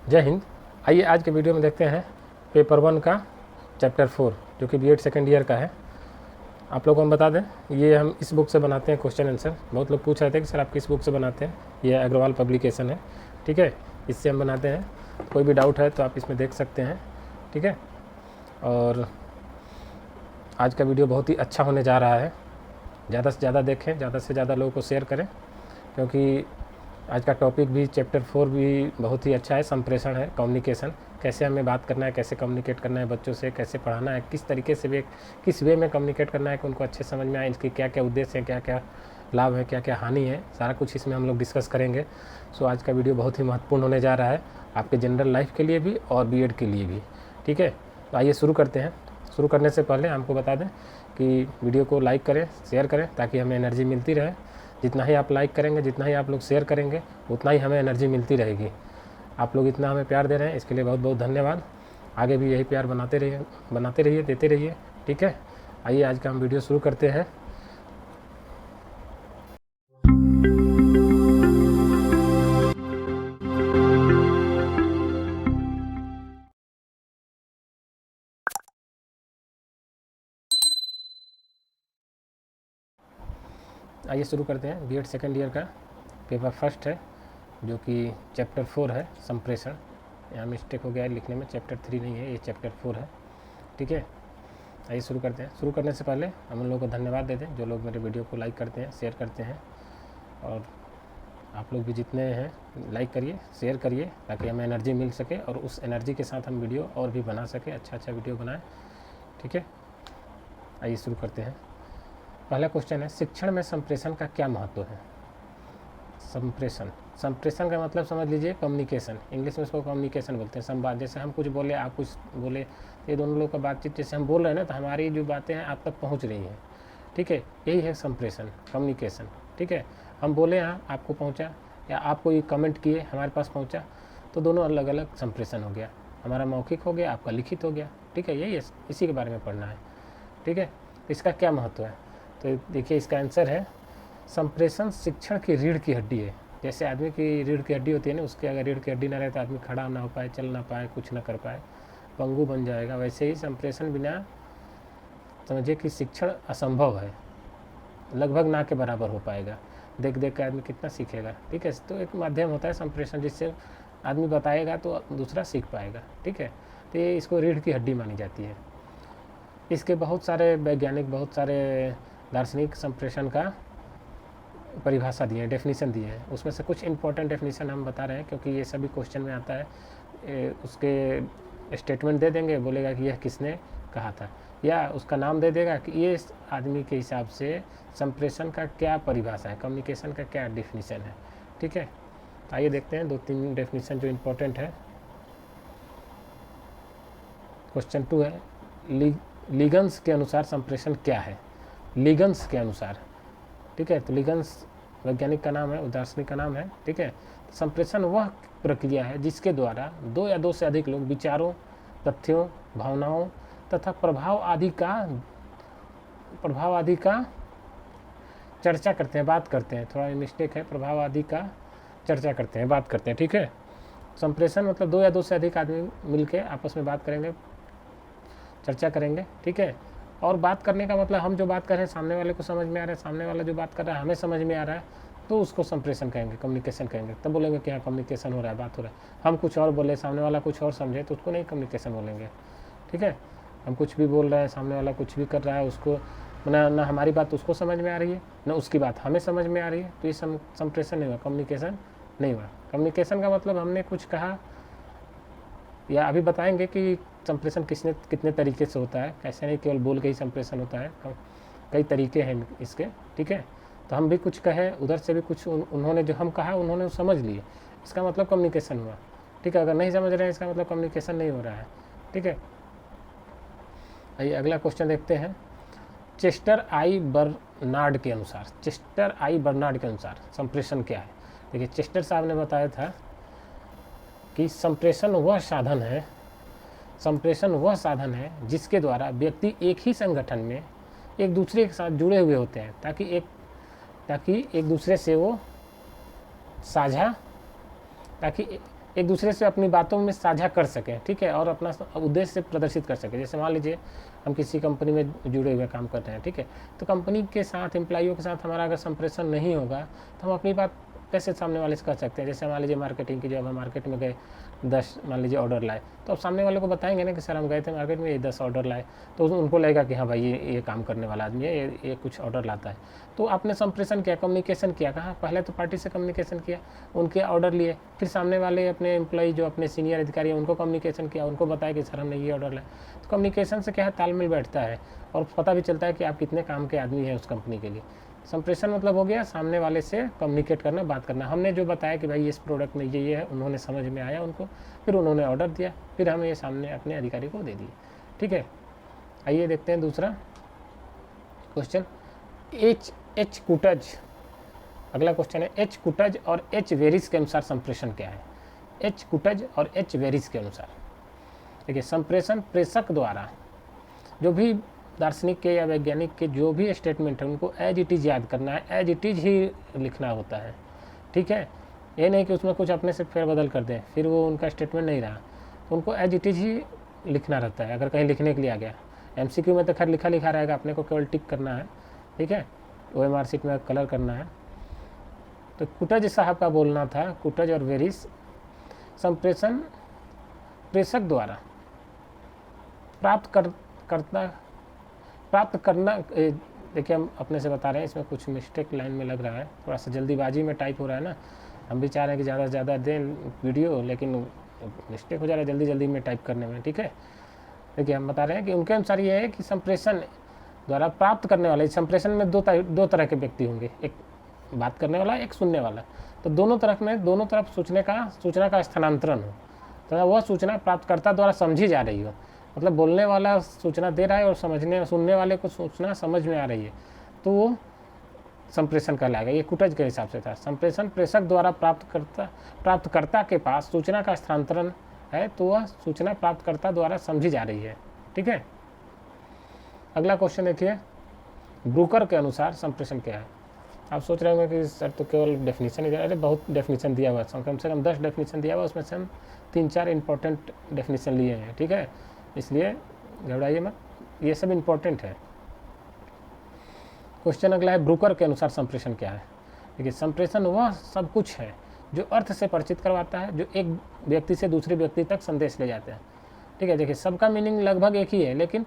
जय हिंद। आइए आज के वीडियो में देखते हैं पेपर 1 का चैप्टर 4 जो कि बीएड सेकेंड ईयर का है। आप लोगों को हम बता दें, ये हम इस बुक से बनाते हैं क्वेश्चन आंसर। बहुत लोग पूछ रहे थे कि सर आप किस बुक से बनाते हैं। ये अग्रवाल पब्लिकेशन है, ठीक है, इससे हम बनाते हैं। कोई भी डाउट है तो आप इसमें देख सकते हैं, ठीक है। और आज का वीडियो बहुत ही अच्छा होने जा रहा है। ज़्यादा से ज़्यादा देखें, ज़्यादा से ज़्यादा लोगों को शेयर करें, क्योंकि आज का टॉपिक भी चैप्टर 4 भी बहुत ही अच्छा है। संप्रेषण है, कम्युनिकेशन, कैसे हमें बात करना है, कैसे कम्युनिकेट करना है बच्चों से, कैसे पढ़ाना है, किस तरीके से वे किस वे में कम्युनिकेट करना है कि उनको अच्छे समझ में आए, इसके क्या क्या उद्देश्य हैं, क्या क्या लाभ है, क्या क्या हानि है, सारा कुछ इसमें हम लोग डिस्कस करेंगे। सो आज का वीडियो बहुत ही महत्वपूर्ण होने जा रहा है आपके जनरल लाइफ के लिए भी और बीएड के लिए भी, ठीक है। तो आइए शुरू करते हैं। शुरू करने से पहले हमको बता दें कि वीडियो को लाइक करें, शेयर करें, ताकि हमें एनर्जी मिलती रहे। जितना ही आप लाइक करेंगे, जितना ही आप लोग शेयर करेंगे, उतना ही हमें एनर्जी मिलती रहेगी। आप लोग इतना हमें प्यार दे रहे हैं, इसके लिए बहुत बहुत धन्यवाद। आगे भी यही प्यार बनाते रहिए, देते रहिए, ठीक है। आइए आज का हम वीडियो शुरू करते हैं। आइए शुरू करते हैं। बीएड सेकेंड ईयर का पेपर फर्स्ट है, जो कि चैप्टर 4 है, संप्रेषण। यहाँ मिस्टेक हो गया है लिखने में, चैप्टर 3 नहीं है, ये चैप्टर 4 है, ठीक है। आइए शुरू करते हैं। शुरू करने से पहले हम लोगों को धन्यवाद दे दें जो लोग मेरे वीडियो को लाइक करते हैं, शेयर करते हैं। और आप लोग भी जितने हैं लाइक करिए, शेयर करिए, ताकि हमें एनर्जी मिल सके और उस एनर्जी के साथ हम वीडियो और भी बना सके, अच्छा वीडियो बनाएं, ठीक है। आइए शुरू करते हैं। पहला क्वेश्चन है, शिक्षण में संप्रेषण का क्या महत्व है। संप्रेषण का मतलब समझ लीजिए कम्युनिकेशन। इंग्लिश में इसको कम्युनिकेशन बोलते हैं, संवाद। जैसे हम कुछ बोले, आप कुछ बोले, ये दोनों लोग का बातचीत, जैसे हम बोल रहे हैं ना, तो हमारी जो बातें हैं आप तक पहुंच रही हैं, ठीक है। यही है संप्रेषण, कम्युनिकेशन, ठीक है। हम बोले यहाँ, आपको पहुँचा, या आप कोई कमेंट किए, हमारे पास पहुँचा, तो दोनों अलग अलग संप्रेषण हो गया। हमारा मौखिक हो गया, आपका लिखित हो गया, ठीक है। यही है, इसी के बारे में पढ़ना है, ठीक है। इसका क्या महत्व है, तो देखिए इसका आंसर है, संप्रेषण शिक्षण की रीढ़ की हड्डी है। जैसे आदमी की रीढ़ की हड्डी होती है ना, उसके अगर रीढ़ की हड्डी ना रहे तो आदमी खड़ा ना हो पाए, चल ना पाए, कुछ ना कर पाए, पंगु बन जाएगा। वैसे ही संप्रेषण बिना समझिए कि शिक्षण असंभव है, लगभग ना के बराबर हो पाएगा। देख देख कर आदमी कितना सीखेगा, ठीक है। तो एक माध्यम होता है संप्रेषण, जिससे आदमी बताएगा तो दूसरा सीख पाएगा, ठीक है। तो ये इसको रीढ़ की हड्डी मानी जाती है। इसके बहुत सारे वैज्ञानिक, बहुत सारे दार्शनिक संप्रेषण का परिभाषा दिए हैं, डेफिनेशन दिए हैं। उसमें से कुछ इंपॉर्टेंट डेफिनेशन हम बता रहे हैं, क्योंकि ये सभी क्वेश्चन में आता है। उसके स्टेटमेंट दे देंगे, बोलेगा कि यह किसने कहा था, या उसका नाम दे देगा कि ये आदमी के हिसाब से संप्रेषण का क्या परिभाषा है, कम्युनिकेशन का क्या डेफिनेशन है, ठीक है। आइए देखते हैं 2-3 डेफिनेशन जो इम्पोर्टेंट है। क्वेश्चन 2 है, लीगन्स के अनुसार संप्रेषण क्या है। लीगन्स के अनुसार, ठीक है। तो लीगन्स वैज्ञानिक का नाम है, दार्शनिक का नाम है, ठीक है। संप्रेषण वह प्रक्रिया है जिसके द्वारा 2 या 2 से अधिक लोग विचारों, तथ्यों, भावनाओं तथा प्रभाव आदि का चर्चा करते हैं, बात करते हैं। थोड़ा मिस्टेक है, प्रभाव आदि का चर्चा करते हैं, बात करते हैं, ठीक है। संप्रेषण मतलब 2 या 2 से अधिक आदमी मिलके आपस में बात करेंगे, चर्चा करेंगे, ठीक है। और बात करने का मतलब हम जो बात कर रहे हैं सामने वाले को समझ में आ रहा है, सामने वाला जो बात कर रहा है हमें समझ में आ रहा है, तो उसको संप्रेषण कहेंगे, कम्युनिकेशन कहेंगे। तब बोलेंगे कि हाँ कम्युनिकेशन हो रहा है, बात हो रहा है। हम कुछ और बोले, सामने वाला कुछ और समझे, तो उसको नहीं कम्युनिकेशन बोलेंगे, ठीक है। हम कुछ भी बोल रहे हैं, सामने वाला कुछ भी कर रहा है, उसको ना हमारी बात उसको समझ में आ रही है, ना उसकी बात हमें समझ में आ रही है, तो ये संप्रेषण नहीं हुआ, कम्युनिकेशन नहीं हुआ। कम्युनिकेशन का मतलब हमने कुछ कहा, या अभी बताएंगे कि संप्रेषण कितने तरीके से होता है, कैसे नहीं केवल बोल के ही संप्रेषण होता है, कई तरीके हैं इसके, ठीक है। तो हम भी कुछ कहें, उधर से भी कुछ उन्होंने जो हम कहा उन्होंने समझ लिए, इसका मतलब कम्युनिकेशन हुआ, ठीक है। अगर नहीं समझ रहे हैं इसका मतलब कम्युनिकेशन नहीं हो रहा है, ठीक है। आइए अगला क्वेश्चन देखते हैं। चेस्टर आई बर्नार्ड के अनुसार संप्रेषण क्या है। देखिए चेस्टर साहब ने बताया था कि संप्रेषण वह साधन है जिसके द्वारा व्यक्ति एक ही संगठन में एक दूसरे के साथ जुड़े हुए होते हैं, ताकि एक दूसरे से वो साझा ताकि एक दूसरे से अपनी बातों में साझा कर सकें, ठीक है, और अपना उद्देश्य प्रदर्शित कर सकें। जैसे मान लीजिए हम किसी कंपनी में जुड़े हुए काम कर रहे हैं, ठीक है, तो कंपनी के साथ एम्प्लॉइयों के साथ हमारा अगर संप्रेषण नहीं होगा तो हम अपनी बात कैसे सामने वाले से कर सकते हैं। जैसे मान लीजिए मार्केटिंग की, जब हम मार्केट में गए 10 मान लीजिए ऑर्डर लाए, तो अब सामने वाले को बताएंगे ना कि सर हम गए थे मार्केट में, ये 10 ऑर्डर लाए, तो उनको लगेगा कि हाँ भाई ये काम करने वाला आदमी है, ये कुछ ऑर्डर लाता है। तो आपने संप्रेषण किया, कम्युनिकेशन किया, कहाँ पहले तो पार्टी से कम्युनिकेशन किया, उनके ऑर्डर लिए, फिर सामने वाले अपने एम्प्लॉय जो अपने सीनियर अधिकारी हैं उनको कम्युनिकेशन किया, उनको बताया कि सर हमने ये ऑर्डर लाया। तो कम्युनिकेशन से क्या है, तालमेल बैठता है और पता भी चलता है कि आप कितने काम के आदमी हैं उस कंपनी के लिए। संप्रेषण मतलब हो गया सामने वाले से कम्युनिकेट करना, बात करना। हमने जो बताया कि भाई इस प्रोडक्ट में ये है, उन्होंने समझ में आया उनको, फिर उन्होंने ऑर्डर दिया, फिर हम ये सामने अपने अधिकारी को दे दिए, ठीक है। आइए देखते हैं दूसरा क्वेश्चन, एच कुटज। अगला क्वेश्चन है एच कुटज और एच वेरिस के अनुसार संप्रेषण क्या है। एच कुटज और एच वेरिस के अनुसार देखिए, संप्रेषण प्रेषक द्वारा जो भी दार्शनिक के या वैज्ञानिक के जो भी स्टेटमेंट है उनको एज इट इज़ याद करना है, एज इट इज़ ही लिखना होता है, ठीक है। ये नहीं कि उसमें कुछ अपने से फेरबदल कर दें, फिर वो उनका स्टेटमेंट नहीं रहा, तो उनको एज इट इज़ ही लिखना रहता है। अगर कहीं लिखने के लिए आ गया, एमसीक्यू में तो खैर लिखा लिखा रहेगा, अपने को केवल टिक करना है, ठीक है, OMR शीट में कलर करना है। तो कुटज साहब का बोलना था, कुटज और वेरिस, संप्रेषण प्रेषक द्वारा प्राप्त करना। देखिए हम अपने से बता रहे हैं, इसमें कुछ मिस्टेक लाइन में लग रहा है, थोड़ा सा जल्दीबाजी में टाइप हो रहा है ना। हम भी चाह रहे हैं कि ज़्यादा से ज़्यादा दें वीडियो, लेकिन मिस्टेक हो जा रहा है जल्दी जल्दी में टाइप करने में, ठीक है। देखिए हम बता रहे हैं कि उनके अनुसार ये है कि संप्रेषण द्वारा प्राप्त करने वाले, संप्रेषण में दो तरह के व्यक्ति होंगे, एक बात करने वाला, एक सुनने वाला। तो दोनों तरफ सूचना का स्थानांतरण हो, तो वह सूचना प्राप्तकर्ता द्वारा समझी जा रही हो, मतलब बोलने वाला सूचना दे रहा है और सुनने वाले को सूचना समझ में आ रही है, तो वो संप्रेषण कहलाएगा। ये कुटज के हिसाब से था। संप्रेषण प्रेषक द्वारा प्राप्तकर्ता के पास सूचना का स्थानांतरण है, तो वह सूचना प्राप्तकर्ता द्वारा समझी जा रही है, ठीक है। अगला क्वेश्चन देखिए, ब्रूकर के अनुसार संप्रेषण क्या है। आप सोच रहे होंगे कि सर तो केवल डेफिनेशन ही, अरे बहुत डेफिनेशन दिया हुआ है, कम से कम 10 डेफिनेशन दिया हुआ, उसमें से हम 3-4 इंपॉर्टेंट डेफिनेशन लिए हैं, ठीक है, इसलिए घबराइए मत, ये सब इंपॉर्टेंट है। क्वेश्चन अगला है, ब्रूकर के अनुसार संप्रेषण क्या है। देखिए, संप्रेषण वह सब कुछ है जो अर्थ से परिचित करवाता है, जो एक व्यक्ति से दूसरे व्यक्ति तक संदेश ले जाते हैं, ठीक है। देखिए, सबका मीनिंग लगभग एक ही है, लेकिन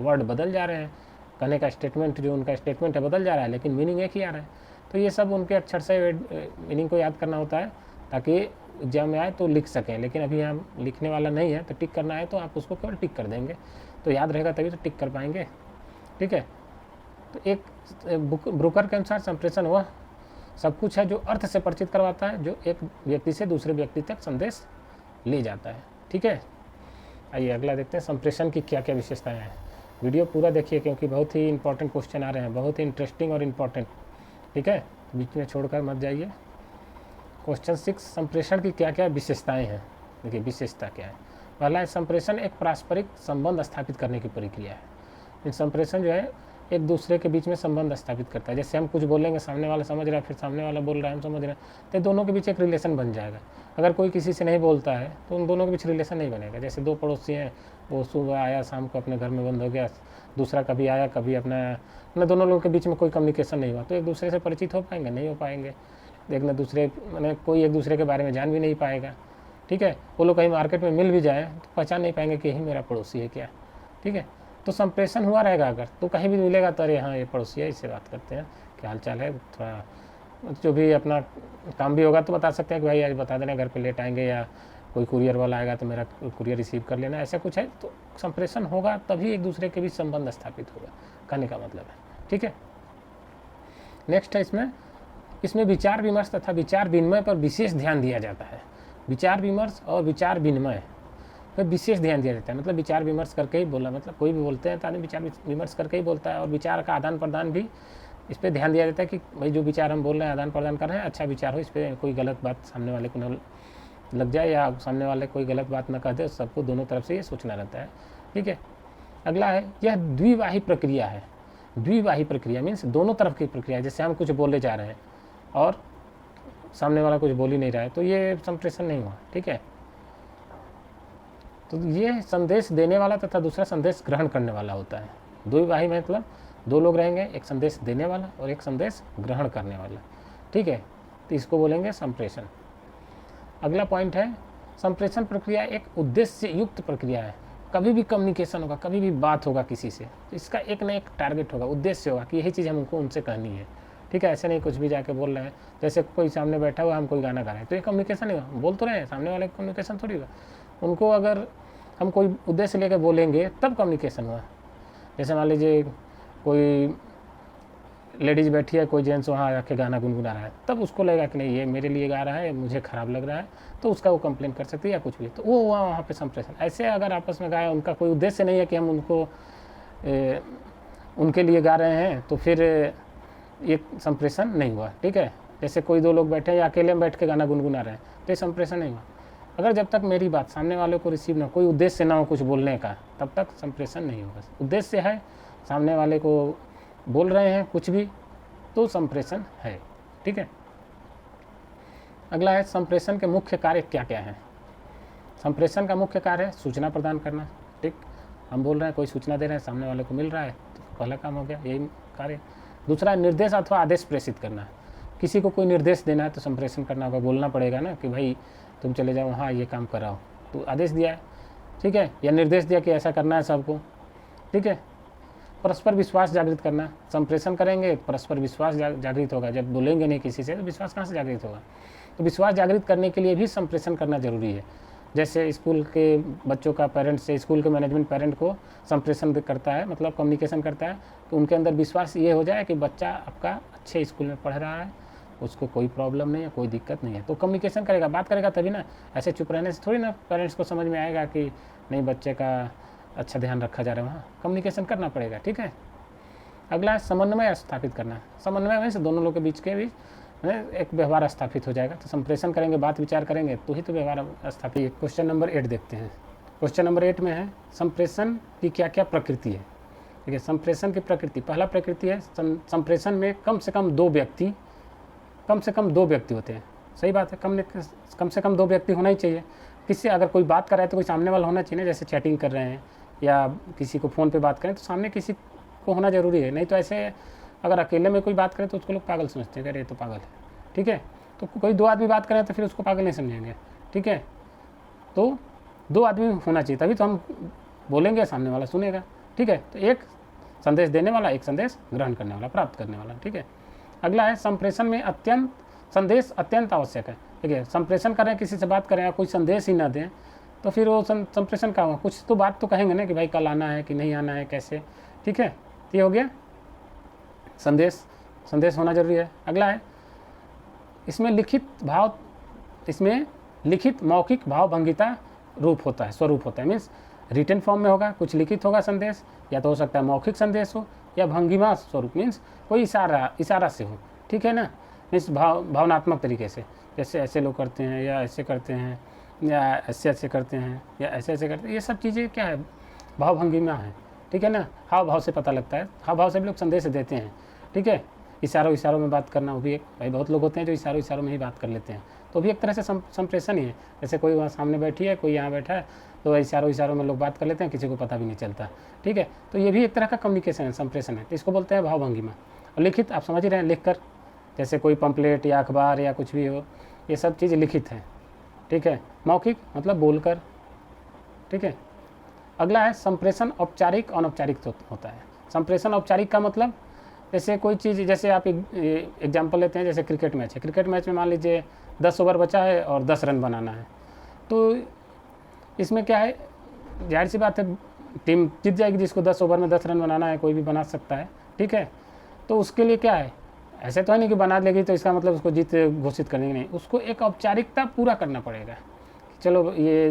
वर्ड बदल जा रहे हैं, कहने का स्टेटमेंट जो उनका स्टेटमेंट है बदल जा रहा है, लेकिन मीनिंग एक ही आ रहा है। तो ये सब उनके अक्षर से मीनिंग को याद करना होता है, ताकि एग्जाम में आए तो लिख सकें। लेकिन अभी यहाँ लिखने वाला नहीं है, तो टिक करना है तो आप उसको केवल टिक कर देंगे, तो याद रहेगा तभी तो टिक कर पाएंगे, ठीक है। तो एक ब्रोकर के अनुसार संप्रेषण वह सब कुछ है जो अर्थ से परिचित करवाता है, जो एक व्यक्ति से दूसरे व्यक्ति तक संदेश ले जाता है, ठीक है। आइए अगला देखते हैं, संप्रेषण की क्या क्या विशेषताएं हैं। वीडियो पूरा देखिए क्योंकि बहुत ही इंपॉर्टेंट क्वेश्चन आ रहे हैं, बहुत ही इंटरेस्टिंग और इम्पॉर्टेंट, ठीक है, बीच में छोड़कर मत जाइए। क्वेश्चन 6, संप्रेषण की क्या क्या विशेषताएं हैं। देखिए, विशेषता क्या है। पहला है, संप्रेषण एक पारस्परिक संबंध स्थापित करने की प्रक्रिया है। संप्रेषण जो है एक दूसरे के बीच में संबंध स्थापित करता है। जैसे हम कुछ बोलेंगे, सामने वाला समझ रहा है, फिर सामने वाला बोल रहा है, हम समझ रहे हैं, तो दोनों के बीच एक रिलेशन बन जाएगा। अगर कोई किसी से नहीं बोलता है तो उन दोनों के बीच रिलेशन नहीं बनेगा। जैसे दो पड़ोसी हैं, वो सुबह आया, शाम को अपने घर में बंद हो गया, दूसरा कभी आया कभी अपना दोनों लोगों के बीच में कोई कम्युनिकेशन नहीं हुआ, तो एक दूसरे से परिचित हो पाएंगे, नहीं हो पाएंगे। एक न दूसरे कोई एक दूसरे के बारे में जान भी नहीं पाएगा, ठीक है। वो लोग कहीं मार्केट में मिल भी जाए तो पहचान नहीं पाएंगे कि यही मेरा पड़ोसी है क्या, ठीक है। तो संप्रेषण हुआ रहेगा, अगर तो कहीं भी मिलेगा तो अरे हाँ ये पड़ोसी है, इससे बात करते हैं, क्या हाल चाल है, थोड़ा जो भी अपना काम भी होगा तो बता सकते हैं कि भाई आज बता देना घर पे लेट आएंगे, या कोई कुरियर वाला आएगा तो मेरा कुरियर रिसीव कर लेना, ऐसा कुछ है। तो संप्रेषण होगा तभी एक दूसरे के बीच संबंध स्थापित होगा, कहने का मतलब है, ठीक है। नेक्स्ट है, इसमें विचार विमर्श तथा विचार विनिमय पर विशेष ध्यान दिया जाता है। विचार विमर्श और विचार विनिमय पर विशेष ध्यान दिया जाता है। मतलब विचार विमर्श करके ही बोला, मतलब कोई भी बोलते हैं तो आदमी विचार विमर्श करके ही बोलता है, और विचार का आदान प्रदान भी इस पर ध्यान दिया जाता है कि भाई जो विचार हम बोल रहे हैं, आदान प्रदान कर रहे हैं, अच्छा विचार हो, इस पर कोई गलत बात सामने वाले को न लग जाए, या सामने वाले कोई गलत बात न कह दे, सबको दोनों तरफ से ये सोचना रहता है, ठीक है। अगला है, यह द्विवाही प्रक्रिया है। द्विवाही प्रक्रिया मीन्स दोनों तरफ की प्रक्रिया है। जैसे हम कुछ बोले जा रहे हैं और सामने वाला कुछ बोल ही नहीं रहा है, तो ये संप्रेषण नहीं हुआ। ठीक है, तो ये संदेश देने वाला तथा दूसरा संदेश ग्रहण करने वाला होता है। द्विवाही मतलब दो लोग रहेंगे, एक संदेश देने वाला और एक संदेश ग्रहण करने वाला। ठीक है, तो इसको बोलेंगे संप्रेषण। अगला पॉइंट है, संप्रेषण प्रक्रिया एक उद्देश्य युक्त प्रक्रिया है। कभी भी कम्युनिकेशन होगा, कभी भी बात होगा किसी से, तो इसका एक ना एक टारगेट होगा, उद्देश्य होगा कि यही चीज़ हमको उनसे कहनी है। ठीक है, ऐसे नहीं कुछ भी जाके बोल रहे हैं, जैसे कोई सामने बैठा हुआ हम कोई गाना गा रहे हैं, तो ये कम्युनिकेशन नहीं हुआ, बोल तो रहे हैं, सामने वाले कम्युनिकेशन थोड़ी हुआ। उनको अगर हम कोई उद्देश्य लेकर बोलेंगे तब कम्युनिकेशन हुआ। जैसे मान लीजिए कोई लेडीज़ बैठी है, कोई जेंट्स वहाँ आके गाना गुनगुना रहा है, तब उसको लगेगा कि नहीं ये मेरे लिए गा रहा है, मुझे ख़राब लग रहा है, तो उसका वो कंप्लेन कर सकती है या कुछ भी, तो वो वहाँ पे संप्रेषण। ऐसे अगर आपस में गाए, उनका कोई उद्देश्य नहीं है कि हम उनको उनके लिए गा रहे हैं, तो फिर ये संप्रेषण नहीं हुआ। ठीक है, जैसे कोई दो लोग बैठे हैं या अकेले में बैठ के गाना गुनगुना रहे हैं, तो ये संप्रेषण नहीं हुआ। अगर जब तक मेरी बात सामने वाले को रिसीव ना, कोई उद्देश्य ना हो कुछ बोलने का, तब तक संप्रेषण नहीं होगा। उद्देश्य है, सामने वाले को बोल रहे हैं कुछ भी, तो संप्रेषण है। ठीक है, अगला है संप्रेषण के मुख्य कार्य क्या क्या हैं। संप्रेषण का मुख्य कार्य है सूचना प्रदान करना। ठीक, हम बोल रहे हैं, कोई सूचना दे रहे हैं, सामने वाले को मिल रहा है, तो पहला काम हो गया, यही कार्य। दूसरा निर्देश अथवा आदेश प्रेषित करना। किसी को कोई निर्देश देना है तो संप्रेषण करना होगा, बोलना पड़ेगा ना कि भाई तुम चले जाओ वहाँ ये काम कराओ, तो आदेश दिया है। ठीक है, या निर्देश दिया कि ऐसा करना है सबको। ठीक है, परस्पर विश्वास जागृत करना। संप्रेषण करेंगे, परस्पर विश्वास जागृत होगा। जब बोलेंगे नहीं किसी से तो विश्वास कहाँ से जागृत होगा, तो विश्वास जागृत करने के लिए भी संप्रेषण करना जरूरी है। जैसे स्कूल के बच्चों का पेरेंट्स से, स्कूल के मैनेजमेंट पेरेंट को संप्रेषण करता है, मतलब कम्युनिकेशन करता है, तो उनके अंदर विश्वास ये हो जाए कि बच्चा आपका अच्छे स्कूल में पढ़ रहा है, उसको कोई प्रॉब्लम नहीं है, कोई दिक्कत नहीं है, तो कम्युनिकेशन करेगा, बात करेगा तभी ना। ऐसे चुप रहने से थोड़ी ना पेरेंट्स को समझ में आएगा कि नहीं बच्चे का अच्छा ध्यान रखा जा रहा है, वहाँ कम्युनिकेशन करना पड़ेगा। ठीक है, अगला है समन्वय स्थापित करना। समन्वय में से दोनों लोगों के बीच एक व्यवहार स्थापित हो जाएगा। तो संप्रेषण करेंगे, बात विचार करेंगे, तो ही तो व्यवहार स्थापित। क्वेश्चन नंबर 8 देखते हैं। क्वेश्चन नंबर 8 में है संप्रेषण की क्या क्या प्रकृति है। ठीक है, संप्रेषण की प्रकृति, पहला प्रकृति है संप्रेषण में कम से कम दो व्यक्ति होते हैं। सही बात है, कम से कम दो व्यक्ति होना ही चाहिए। किससे अगर कोई बात कर रहा है तो कोई सामने वाला होना चाहिए ना, जैसे चैटिंग कर रहे हैं या किसी को फ़ोन पे बात करें तो सामने किसी को होना ज़रूरी है। नहीं तो ऐसे अगर अकेले में कोई बात करे तो उसको लोग पागल समझते हैं, अरे ये तो पागल है। ठीक है, तो कोई दो आदमी बात करें तो फिर उसको पागल नहीं समझेंगे। ठीक है, तो दो आदमी होना चाहिए, तभी तो हम बोलेंगे, सामने वाला सुनेगा। ठीक है, तो एक संदेश देने वाला, एक संदेश ग्रहण करने वाला, प्राप्त करने वाला। ठीक है, अगला है संप्रेषण में संदेश अत्यंत आवश्यक है। ठीक है, संप्रेषण करें, किसी से बात करें, कोई संदेश ही ना दें तो फिर वो संप्रेषण का हुआ, कुछ तो बात तो कहेंगे ना कि भाई कल आना है कि नहीं आना है, कैसे। ठीक है, ये हो गया संदेश होना जरूरी है। अगला है इसमें लिखित मौखिक भावभंगिता रूप होता है, स्वरूप होता है। मीन्स रिटन फॉर्म में होगा, कुछ लिखित होगा संदेश, या तो हो सकता है मौखिक संदेश हो, या भंगिमा स्वरूप, मीन्स कोई इशारा से हो। ठीक है ना, मीन्स भावनात्मक तरीके से, जैसे ऐसे लोग करते हैं या ऐसे करते हैं या ऐसे करते हैं या ऐसे करते हैं, ये सब चीज़ें क्या है, भावभंगिमा है। ठीक है ना, हाव भाव से पता लगता है, हाव भाव से भी लोग संदेश देते हैं। ठीक है, इशारों में बात करना, वो भी एक, भाई बहुत लोग होते हैं जो इशारों में ही बात कर लेते हैं, तो भी एक तरह से संप्रेषण ही है। जैसे कोई वहाँ सामने बैठी है, कोई यहाँ बैठा है, तो इशारों में लोग बात कर लेते हैं, किसी को पता भी नहीं चलता। ठीक है, तो ये भी एक तरह का कम्युनिकेशन है, संप्रेषण है, तो इसको बोलते हैं भावभंगिमा। और लिखित आप समझ ही रहे हैं, लिख कर, जैसे कोई पंपलेट या अखबार या कुछ भी हो, ये सब चीज़ लिखित है। ठीक है, मौखिक मतलब बोलकर। ठीक है, अगला है संप्रेषण औपचारिक अनौपचारिक होता है। संप्रेषण औपचारिक का मतलब जैसे कोई चीज़, जैसे आप एग्जाम्पल लेते हैं, जैसे क्रिकेट मैच है, क्रिकेट मैच में मान लीजिए 10 ओवर बचा है और 10 रन बनाना है, तो इसमें क्या है, जाहिर सी बात है टीम जीत जाएगी जिसको 10 ओवर में 10 रन बनाना है, कोई भी बना सकता है। ठीक है, तो उसके लिए क्या है, ऐसे तो है नहीं कि बना लेगी तो इसका मतलब उसको जीत घोषित करने की नहीं, उसको एक औपचारिकता पूरा करना पड़ेगा। चलो ये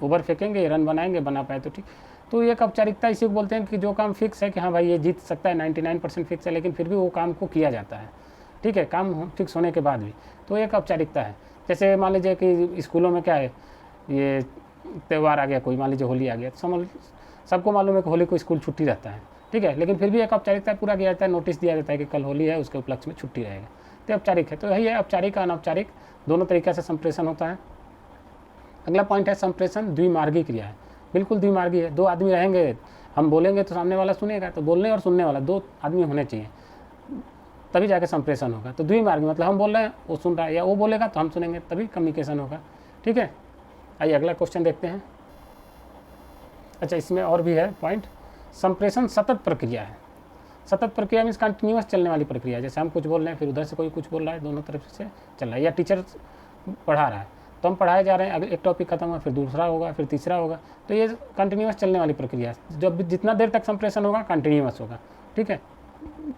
ओवर फेंकेंगे, रन बनाएंगे, बना पाए तो ठीक, तो एक औपचारिकता इसी को बोलते हैं कि जो काम फिक्स है कि हाँ भाई ये जीत सकता है, 99% फिक्स है, लेकिन फिर भी वो काम को किया जाता है। ठीक है, काम फिक्स होने के बाद भी, तो एक औपचारिकता है। जैसे मान लीजिए कि स्कूलों में क्या है, ये त्यौहार आ गया कोई, मान लीजिए होली आ गया, तो सबको मालूम है कि होली को स्कूल छुट्टी रहता है। ठीक है, लेकिन फिर भी एक औपचारिकता पूरा किया जाता है, नोटिस दिया जाता है कि कल होली है, उसके उपलक्ष्य में छुट्टी रहेगा। तो औपचारिक है। तो यही है, औपचारिक अनौपचारिक दोनों तरीके से संप्रेषण होता है। अगला पॉइंट है संप्रेषण द्विमार्गी क्रिया है। बिल्कुल द्विमार्गी है, दो आदमी रहेंगे, हम बोलेंगे तो सामने वाला सुनेगा, तो बोलने और सुनने वाला दो आदमी होने चाहिए, तभी जाके संप्रेषण होगा। तो द्विमार्गी मतलब हम बोल रहे हैं वो सुन रहा है, या वो बोलेगा तो हम सुनेंगे, तभी कम्युनिकेशन होगा। ठीक है, आइए अगला क्वेश्चन देखते हैं। अच्छा, इसमें और भी है पॉइंट। संप्रेषण सतत प्रक्रिया है। सतत प्रक्रिया मीन्स कंटिन्यूअस चलने वाली प्रक्रिया। जैसे हम कुछ बोल रहे हैं, फिर उधर से कोई कुछ बोल रहा है, दोनों तरफ से चल रहा है। या टीचर पढ़ा रहा है तो हम पढ़ाए जा रहे हैं, अगर एक टॉपिक खत्म हुआ फिर दूसरा होगा, फिर तीसरा होगा, तो ये कंटिन्यूअस चलने वाली प्रक्रिया है। जब जितना देर तक संप्रेषण होगा कंटिन्यूअस होगा। ठीक है,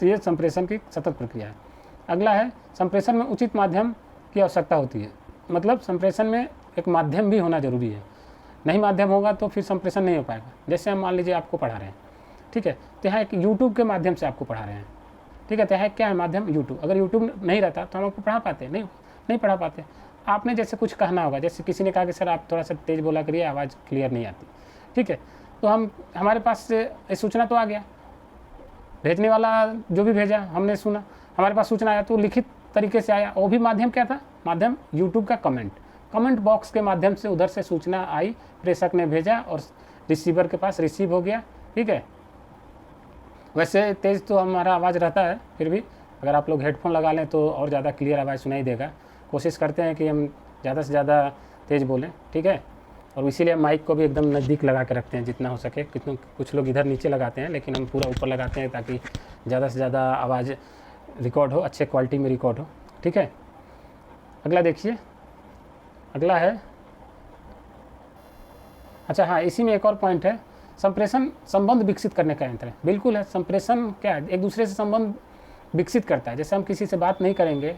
तो ये संप्रेषण की सतत प्रक्रिया है। अगला है संप्रेषण में उचित माध्यम की आवश्यकता होती है। मतलब संप्रेषण में एक माध्यम भी होना जरूरी है, नहीं माध्यम होगा तो फिर संप्रेषण नहीं हो पाएगा। जैसे हम मान लीजिए आपको पढ़ा रहे हैं, ठीक है, तो यहाँ एक यूट्यूब के माध्यम से आपको पढ़ा रहे हैं। ठीक है, तो यहाँ क्या है माध्यम, यूट्यूब। अगर यूट्यूब नहीं रहता तो हम आपको पढ़ा पाते नहीं पढ़ा पाते। आपने जैसे कुछ कहना होगा, जैसे किसी ने कहा कि सर आप थोड़ा सा तेज़ बोला करिए, आवाज़ क्लियर नहीं आती। ठीक है, तो हमारे पास सूचना तो आ गया, भेजने वाला जो भी भेजा हमने सुना, हमारे पास सूचना आया तो लिखित तरीके से आया। वो भी माध्यम क्या था, माध्यम यूट्यूब का कमेंट बॉक्स के माध्यम से उधर से सूचना आई, प्रेषक ने भेजा और रिसीवर के पास रिसीव हो गया। ठीक है, वैसे तेज़ तो हमारा आवाज़ रहता है, फिर भी अगर आप लोग हेडफोन लगा लें तो और ज़्यादा क्लियर आवाज़ सुनाई देगा। कोशिश करते हैं कि हम ज़्यादा से ज़्यादा तेज़ बोलें। ठीक है, और इसीलिए माइक को भी एकदम नज़दीक लगा के रखते हैं जितना हो सके। कुछ लोग इधर नीचे लगाते हैं, लेकिन हम पूरा ऊपर लगाते हैं ताकि ज़्यादा से ज़्यादा आवाज़ रिकॉर्ड हो, अच्छे क्वालिटी में रिकॉर्ड हो। ठीक है, अगला देखिए, अगला है, अच्छा हाँ, इसी में एक और पॉइंट है, संप्रेषण संबंध विकसित करने का यंत्र है। बिल्कुल है, संप्रेषण क्या है, एक दूसरे से संबंध विकसित करता है। जैसे हम किसी से बात नहीं करेंगे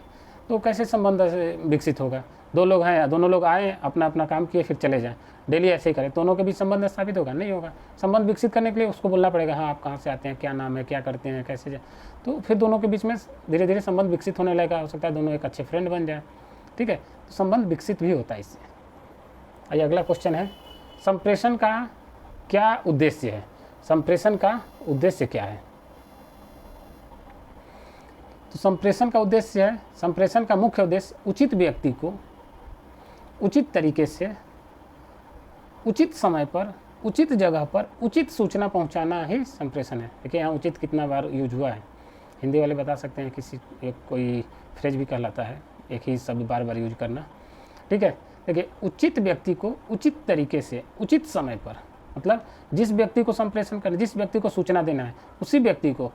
तो कैसे संबंध विकसित होगा। दो लोग हैं, दोनों लोग आए, अपना अपना काम किए, फिर चले जाएं, डेली ऐसे ही करें, दोनों के बीच संबंध स्थापित होगा, नहीं होगा। संबंध विकसित करने के लिए उसको बोलना पड़ेगा, हाँ आप कहाँ से आते हैं, क्या नाम है, क्या करते हैं, कैसे जाए, तो फिर दोनों के बीच में धीरे धीरे संबंध विकसित होने लगेगा। हो सकता है दोनों एक अच्छे फ्रेंड बन जाए। ठीक है, तो संबंध विकसित भी होता है इससे। आइए अगला क्वेश्चन है, संप्रेषण का क्या उद्देश्य है। संप्रेषण का उद्देश्य क्या है। तो संप्रेषण का उद्देश्य है, संप्रेषण का मुख्य उद्देश्य उचित व्यक्ति को उचित तरीके से, उचित समय पर, उचित जगह पर उचित सूचना पहुंचाना ही संप्रेषण है। देखिए यहाँ उचित कितना बार यूज हुआ है, हिंदी वाले बता सकते हैं, किसी एक कोई फ्रेज भी कहलाता है एक ही शब्द बार बार यूज करना। ठीक है, देखिए उचित व्यक्ति को उचित तरीके से उचित समय पर, मतलब जिस व्यक्ति को संप्रेषण करना, जिस व्यक्ति को सूचना देना है उसी व्यक्ति को,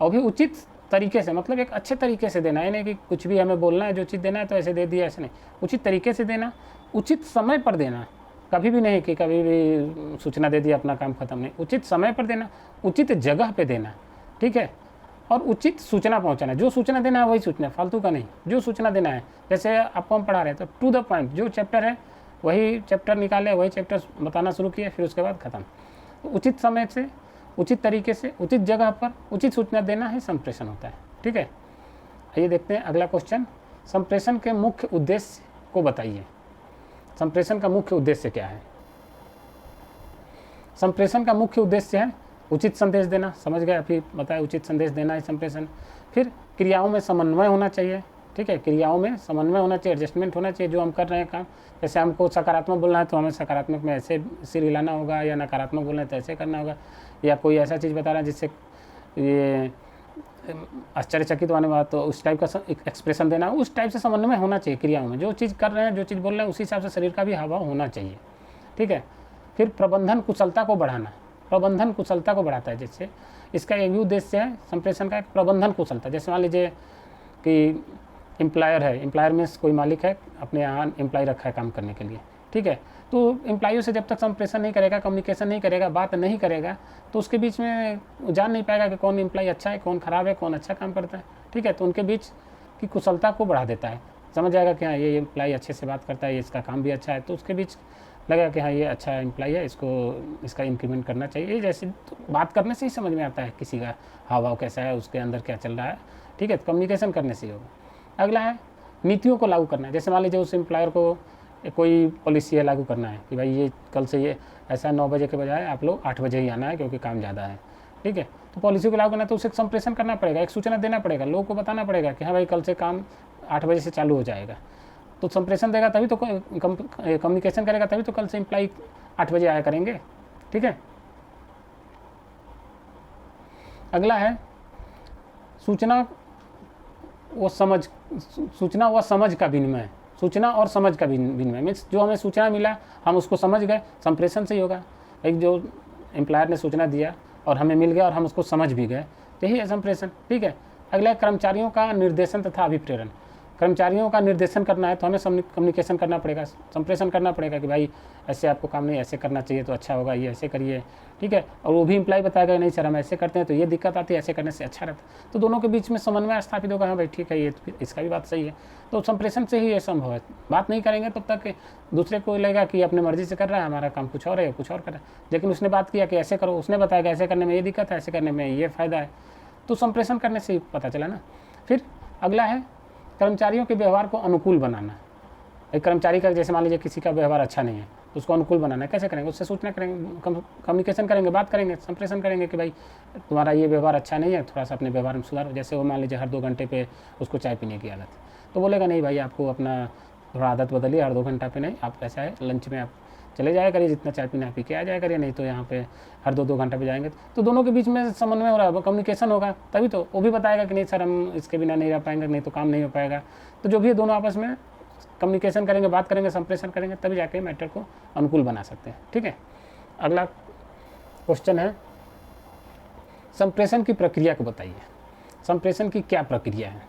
और भी उचित तरीके से, मतलब एक अच्छे तरीके से देना है, नहीं कि कुछ भी हमें बोलना है जो चीज़ देना है तो ऐसे दे दिया, ऐसे नहीं, उचित तरीके से देना, उचित समय पर देना। कभी भी नहीं कि कभी भी सूचना दे दिया अपना काम खत्म, नहीं, उचित समय पर देना, उचित जगह पे देना। ठीक है, और उचित सूचना पहुंचाना, जो सूचना देना है वही सूचना, फालतू का नहीं, जो सूचना देना है। जैसे आपको हम पढ़ा रहे हैं तो टू द पॉइंट, जो चैप्टर है वही चैप्टर निकाले, वही चैप्टर बताना शुरू किए, फिर उसके बाद ख़त्म। तो उचित समय से, उचित तरीके से, उचित जगह पर उचित सूचना देना ही संप्रेषण होता है। ठीक है, आइए देखते हैं अगला क्वेश्चन, संप्रेषण के मुख्य उद्देश्य को बताइए। संप्रेषण का मुख्य उद्देश्य क्या है। संप्रेषण का मुख्य उद्देश्य है उचित संदेश देना, समझ गए, अभी बताया, उचित संदेश देना है संप्रेषण। फिर क्रियाओं में समन्वय होना चाहिए। ठीक है, क्रियाओं में समन्वय होना चाहिए, एडजस्टमेंट होना चाहिए जो हम कर रहे हैं काम। जैसे हमको सकारात्मक बोलना है तो हमें सकारात्मक में ऐसे सिर हिलाना होगा, या नकारात्मक बोलना है तो ऐसे करना होगा, या कोई ऐसा चीज़ बता रहा है जिससे ये आश्चर्यचकित होने वाला, तो उस टाइप का एक्सप्रेशन देना, उस टाइप से समन्वय होना चाहिए क्रियाओं में। जो चीज़ कर रहे हैं, जो चीज़ बोल रहे हैं, उसी हिसाब से शरीर का भी हाव होना चाहिए। ठीक है, फिर प्रबंधन कुशलता को बढ़ाना, प्रबंधन कुशलता को बढ़ाता है। जैसे इसका एक भी उद्देश्य है संप्रेषण का, प्रबंधन कुशलता। जैसे मान लीजिए कि एम्प्लॉयर है, एम्प्लॉयर मीन्स कोई मालिक है, अपने यहाँ एम्प्लॉय रखा है काम करने के लिए। ठीक है, तो एम्प्लॉयों से जब तक संप्रेषण नहीं करेगा, कम्युनिकेशन नहीं करेगा, बात नहीं करेगा, तो उसके बीच में जान नहीं पाएगा कि कौन एम्प्लॉय अच्छा है, कौन ख़राब है, कौन अच्छा काम करता है। ठीक है, तो उनके बीच की कुशलता को बढ़ा देता है। समझ जाएगा कि हाँ ये एम्प्लॉय अच्छे से बात करता है, ये इसका काम भी अच्छा है, तो उसके बीच लगेगा कि हाँ ये अच्छा एम्प्लॉय है, इसका इंक्रीमेंट करना चाहिए। ये जैसे तो बात करने से ही समझ में आता है किसी का हाव भाव कैसा है, उसके अंदर क्या चल रहा है। ठीक है, तो कम्युनिकेशन करने से ही होगा। अगला है नीतियों को लागू करना है। जैसे मान लीजिए उस एम्प्लॉयर को कोई पॉलिसी है लागू करना है कि भाई ये कल से ये ऐसा 9 बजे के बजाय आप लोग 8 बजे ही आना है क्योंकि काम ज़्यादा है। ठीक है, तो पॉलिसी को लागू करना तो उसे संप्रेषण करना पड़ेगा, एक सूचना देना पड़ेगा, लोगों को बताना पड़ेगा कि हाँ भाई कल से काम 8 बजे से चालू हो जाएगा। तो संप्रेषण देगा तभी तो कम्युनिकेशन करेगा, तभी तो कल से एम्प्लॉय 8 बजे आया करेंगे। ठीक है, अगला है सूचना व समझ का विनिमय। सूचना और समझ का विनिमय मीन्स जो हमें सूचना मिला हम उसको समझ गए, संप्रेषण से ही होगा। एक जो एम्प्लॉयर ने सूचना दिया और हमें मिल गया और हम उसको समझ भी गए, यही है संप्रेषण। ठीक है, अगला कर्मचारियों का निर्देशन तथा अभिप्रेरण। कर्मचारियों का निर्देशन करना है तो हमें कम्युनिकेशन करना पड़ेगा, संप्रेषण करना पड़ेगा कि भाई ऐसे आपको काम नहीं, ऐसे करना चाहिए तो अच्छा होगा, ये ऐसे करिए। ठीक है, और वो भी एम्प्लॉय बताएगा नहीं सर हम ऐसे करते हैं तो ये दिक्कत आती है, ऐसे करने से अच्छा रहता है। तो दोनों के बीच में समन्वय स्थापित होगा, हाँ भाई ठीक है ये इसका भी बात सही है। तो संप्रेषण से ही ये संभव है। बात नहीं करेंगे तब तक दूसरे को लगेगा कि अपनी मर्जी से कर रहा है, हमारा काम कुछ और है, कुछ और कर रहा है। लेकिन उसने बात किया कि ऐसे करो, उसने बताया कि ऐसे करने में ये दिक्कत है, ऐसे करने में ये फ़ायदा है, तो संप्रेषण करने से ही पता चला ना। फिर अगला है कर्मचारियों के व्यवहार को अनुकूल बनाना। एक कर्मचारी का जैसे मान लीजिए किसी का व्यवहार अच्छा नहीं है तो उसको अनुकूल बनाना है, कैसे करेंगे? उससे सूचना करेंगे, कम्युनिकेशन करेंगे, बात करेंगे, संप्रेषण करेंगे कि भाई तुम्हारा ये व्यवहार अच्छा नहीं है, थोड़ा सा अपने व्यवहार में सुधारो। जैसे वो मान लीजिए हर 2 घंटे पे उसको चाय पीने की आदत है, तो बोलेगा नहीं भाई आपको अपना थोड़ा आदत बदलिए, हर 2 घंटा पे नहीं, आप ऐसा है लंच में आप चले जाया करिए, जितना चाय पीना पी के आ जाया करिए, नहीं तो यहाँ पे हर 2-2 घंटा पे जाएंगे। तो दोनों के बीच में समन्वय हो रहा है, कम्युनिकेशन होगा, तभी तो वो भी बताएगा कि नहीं सर हम इसके बिना नहीं रह पाएंगे, नहीं तो काम नहीं हो पाएगा। तो जो भी दोनों आपस में कम्युनिकेशन करेंगे, बात करेंगे, संप्रेषण करेंगे, तभी जाके मैटर को अनुकूल बना सकते हैं। ठीक है, अगला क्वेश्चन है संप्रेषण की प्रक्रिया को बताइए। संप्रेषण की क्या प्रक्रिया है?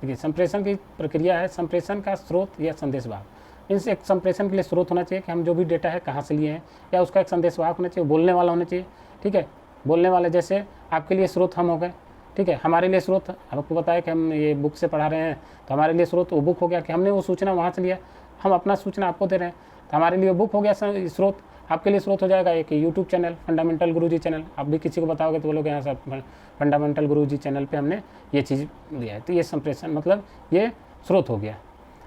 देखिए संप्रेषण की प्रक्रिया है संप्रेषण का स्रोत या संदेश वाहक। मीन्स एक संप्रेषण के लिए स्रोत होना चाहिए कि हम जो भी डेटा है कहाँ से लिए हैं, या उसका एक संदेश वाहक होना चाहिए, बोलने वाला होना चाहिए। ठीक है, बोलने वाले जैसे आपके लिए स्रोत हम हो गए, ठीक है, हमारे लिए स्रोत आपको बताया कि हम ये बुक से पढ़ा रहे हैं तो हमारे लिए स्रोत वो बुक हो गया कि हमने वो सूचना वहाँ से लिया, हम अपना सूचना आपको दे रहे हैं तो हमारे लिए बुक हो गया स्रोत। आपके लिए स्रोत हो जाएगा एक यूट्यूब चैनल फंडामेंटल गुरुजी चैनल, आप भी किसी को बताओगे तो बोलोगे यहाँ सब फंडामेंटल गुरुजी चैनल पे हमने ये चीज़ लिया है, तो ये संप्रेषण मतलब ये स्रोत हो गया।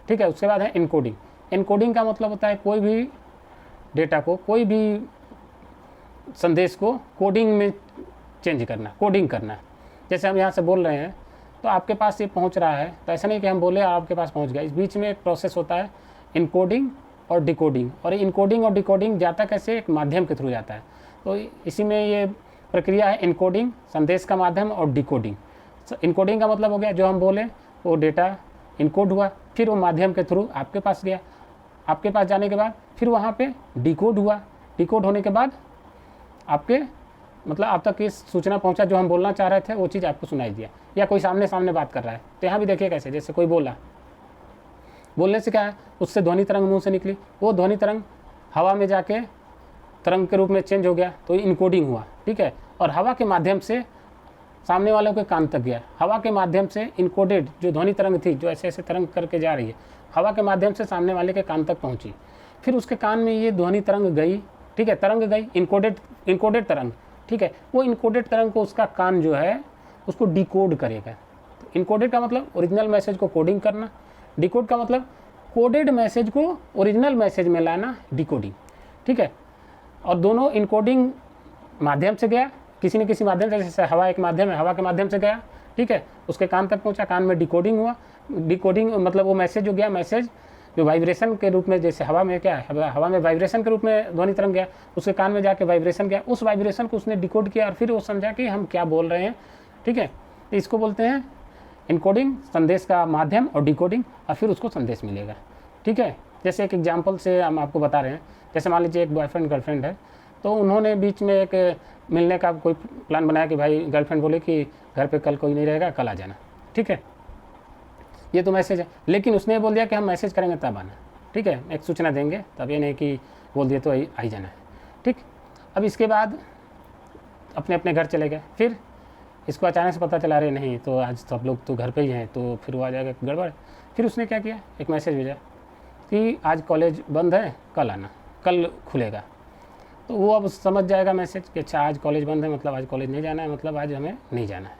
ठीक है, उसके बाद है इनकोडिंग। इनकोडिंग का मतलब होता है कोई भी डेटा को, कोई भी संदेश को कोडिंग में चेंज करना, कोडिंग करना। जैसे हम यहाँ से बोल रहे हैं तो आपके पास ये पहुँच रहा है, तो ऐसा नहीं कि हम बोले और आपके पास पहुँच गया, इस बीच में एक प्रोसेस होता है इनकोडिंग और डिकोडिंग। और इनकोडिंग और डिकोडिंग जाता कैसे? एक माध्यम के थ्रू जाता है। तो इसी में ये प्रक्रिया है इनकोडिंग, संदेश का माध्यम, और डिकोडिंग। इनकोडिंग का मतलब हो गया जो हम बोले वो डेटा इनकोड हुआ, फिर वो माध्यम के थ्रू आपके पास गया, आपके पास जाने के बाद फिर वहाँ पे डिकोड हुआ, डिकोड होने के बाद आपके मतलब आप तक इस सूचना पहुँचा, जो हम बोलना चाह रहे थे वो चीज़ आपको सुनाई दिया। या कोई सामने सामने बात कर रहा है तो यहाँ भी देखिए कैसे, जैसे कोई बोला, बोलने से क्या है, उससे ध्वनि तरंग मुंह से निकली, वो ध्वनि तरंग हवा में जाके तरंग के रूप में चेंज हो गया, तो इनकोडिंग हुआ। ठीक है, और हवा के माध्यम से सामने वालों के कान तक गया, हवा के माध्यम से इनकोडेड जो ध्वनि तरंग थी, जो ऐसे ऐसे तरंग करके जा रही है, हवा के माध्यम से सामने वाले के कान तक पहुंची, फिर उसके कान में ये ध्वनि तरंग गई। ठीक है, तरंग गई, इनकोडेड तरंग। ठीक है, वो इनकोडेड तरंग को उसका कान जो है उसको डिकोड करेगा। तो इनकोडेड का मतलब ओरिजिनल मैसेज को कोडिंग करना, डिकोड का मतलब कोडेड मैसेज को ओरिजिनल मैसेज में लाना, डिकोडिंग। ठीक है, और दोनों इनकोडिंग माध्यम से गया, किसी न किसी माध्यम से, जैसे हवा एक माध्यम है, हवा के माध्यम से गया। ठीक है, उसके कान तक पहुंचा, कान में डिकोडिंग हुआ। डिकोडिंग मतलब वो मैसेज जो गया, मैसेज जो वाइब्रेशन के रूप में, जैसे हवा में क्या है, हवा में वाइब्रेशन के रूप में ध्वनि तरंग गया, उसके कान में जाके वाइब्रेशन गया, उस वाइब्रेशन को उसने डिकोड किया और फिर वो समझा कि हम क्या बोल रहे हैं। ठीक है, तो इसको बोलते हैं इनकोडिंग, संदेश का माध्यम, और डिकोडिंग, और फिर उसको संदेश मिलेगा। ठीक है, जैसे एक एग्जाम्पल से हम आपको बता रहे हैं, जैसे मान लीजिए एक बॉयफ्रेंड गर्लफ्रेंड है, तो उन्होंने बीच में एक मिलने का कोई प्लान बनाया कि भाई गर्लफ्रेंड बोले कि घर पे कल कोई नहीं रहेगा, कल आ जाना। ठीक है, ये तो मैसेज है, लेकिन उसने बोल दिया कि हम मैसेज करेंगे तब आना। ठीक है, एक सूचना देंगे, तब ये नहीं कि बोल दिए तो आ ही जाना है। ठीक, अब इसके बाद अपने अपने घर चले गए, फिर इसको अचानक से पता चला रहे नहीं तो आज सब लोग तो घर पे ही हैं, तो फिर वो आ जाएगा गड़बड़। फिर उसने क्या किया, एक मैसेज भेजा कि आज कॉलेज बंद है, कल आना, कल खुलेगा। तो वो अब समझ जाएगा मैसेज कि अच्छा आज कॉलेज बंद है, मतलब आज कॉलेज नहीं जाना है, मतलब आज हमें नहीं जाना है।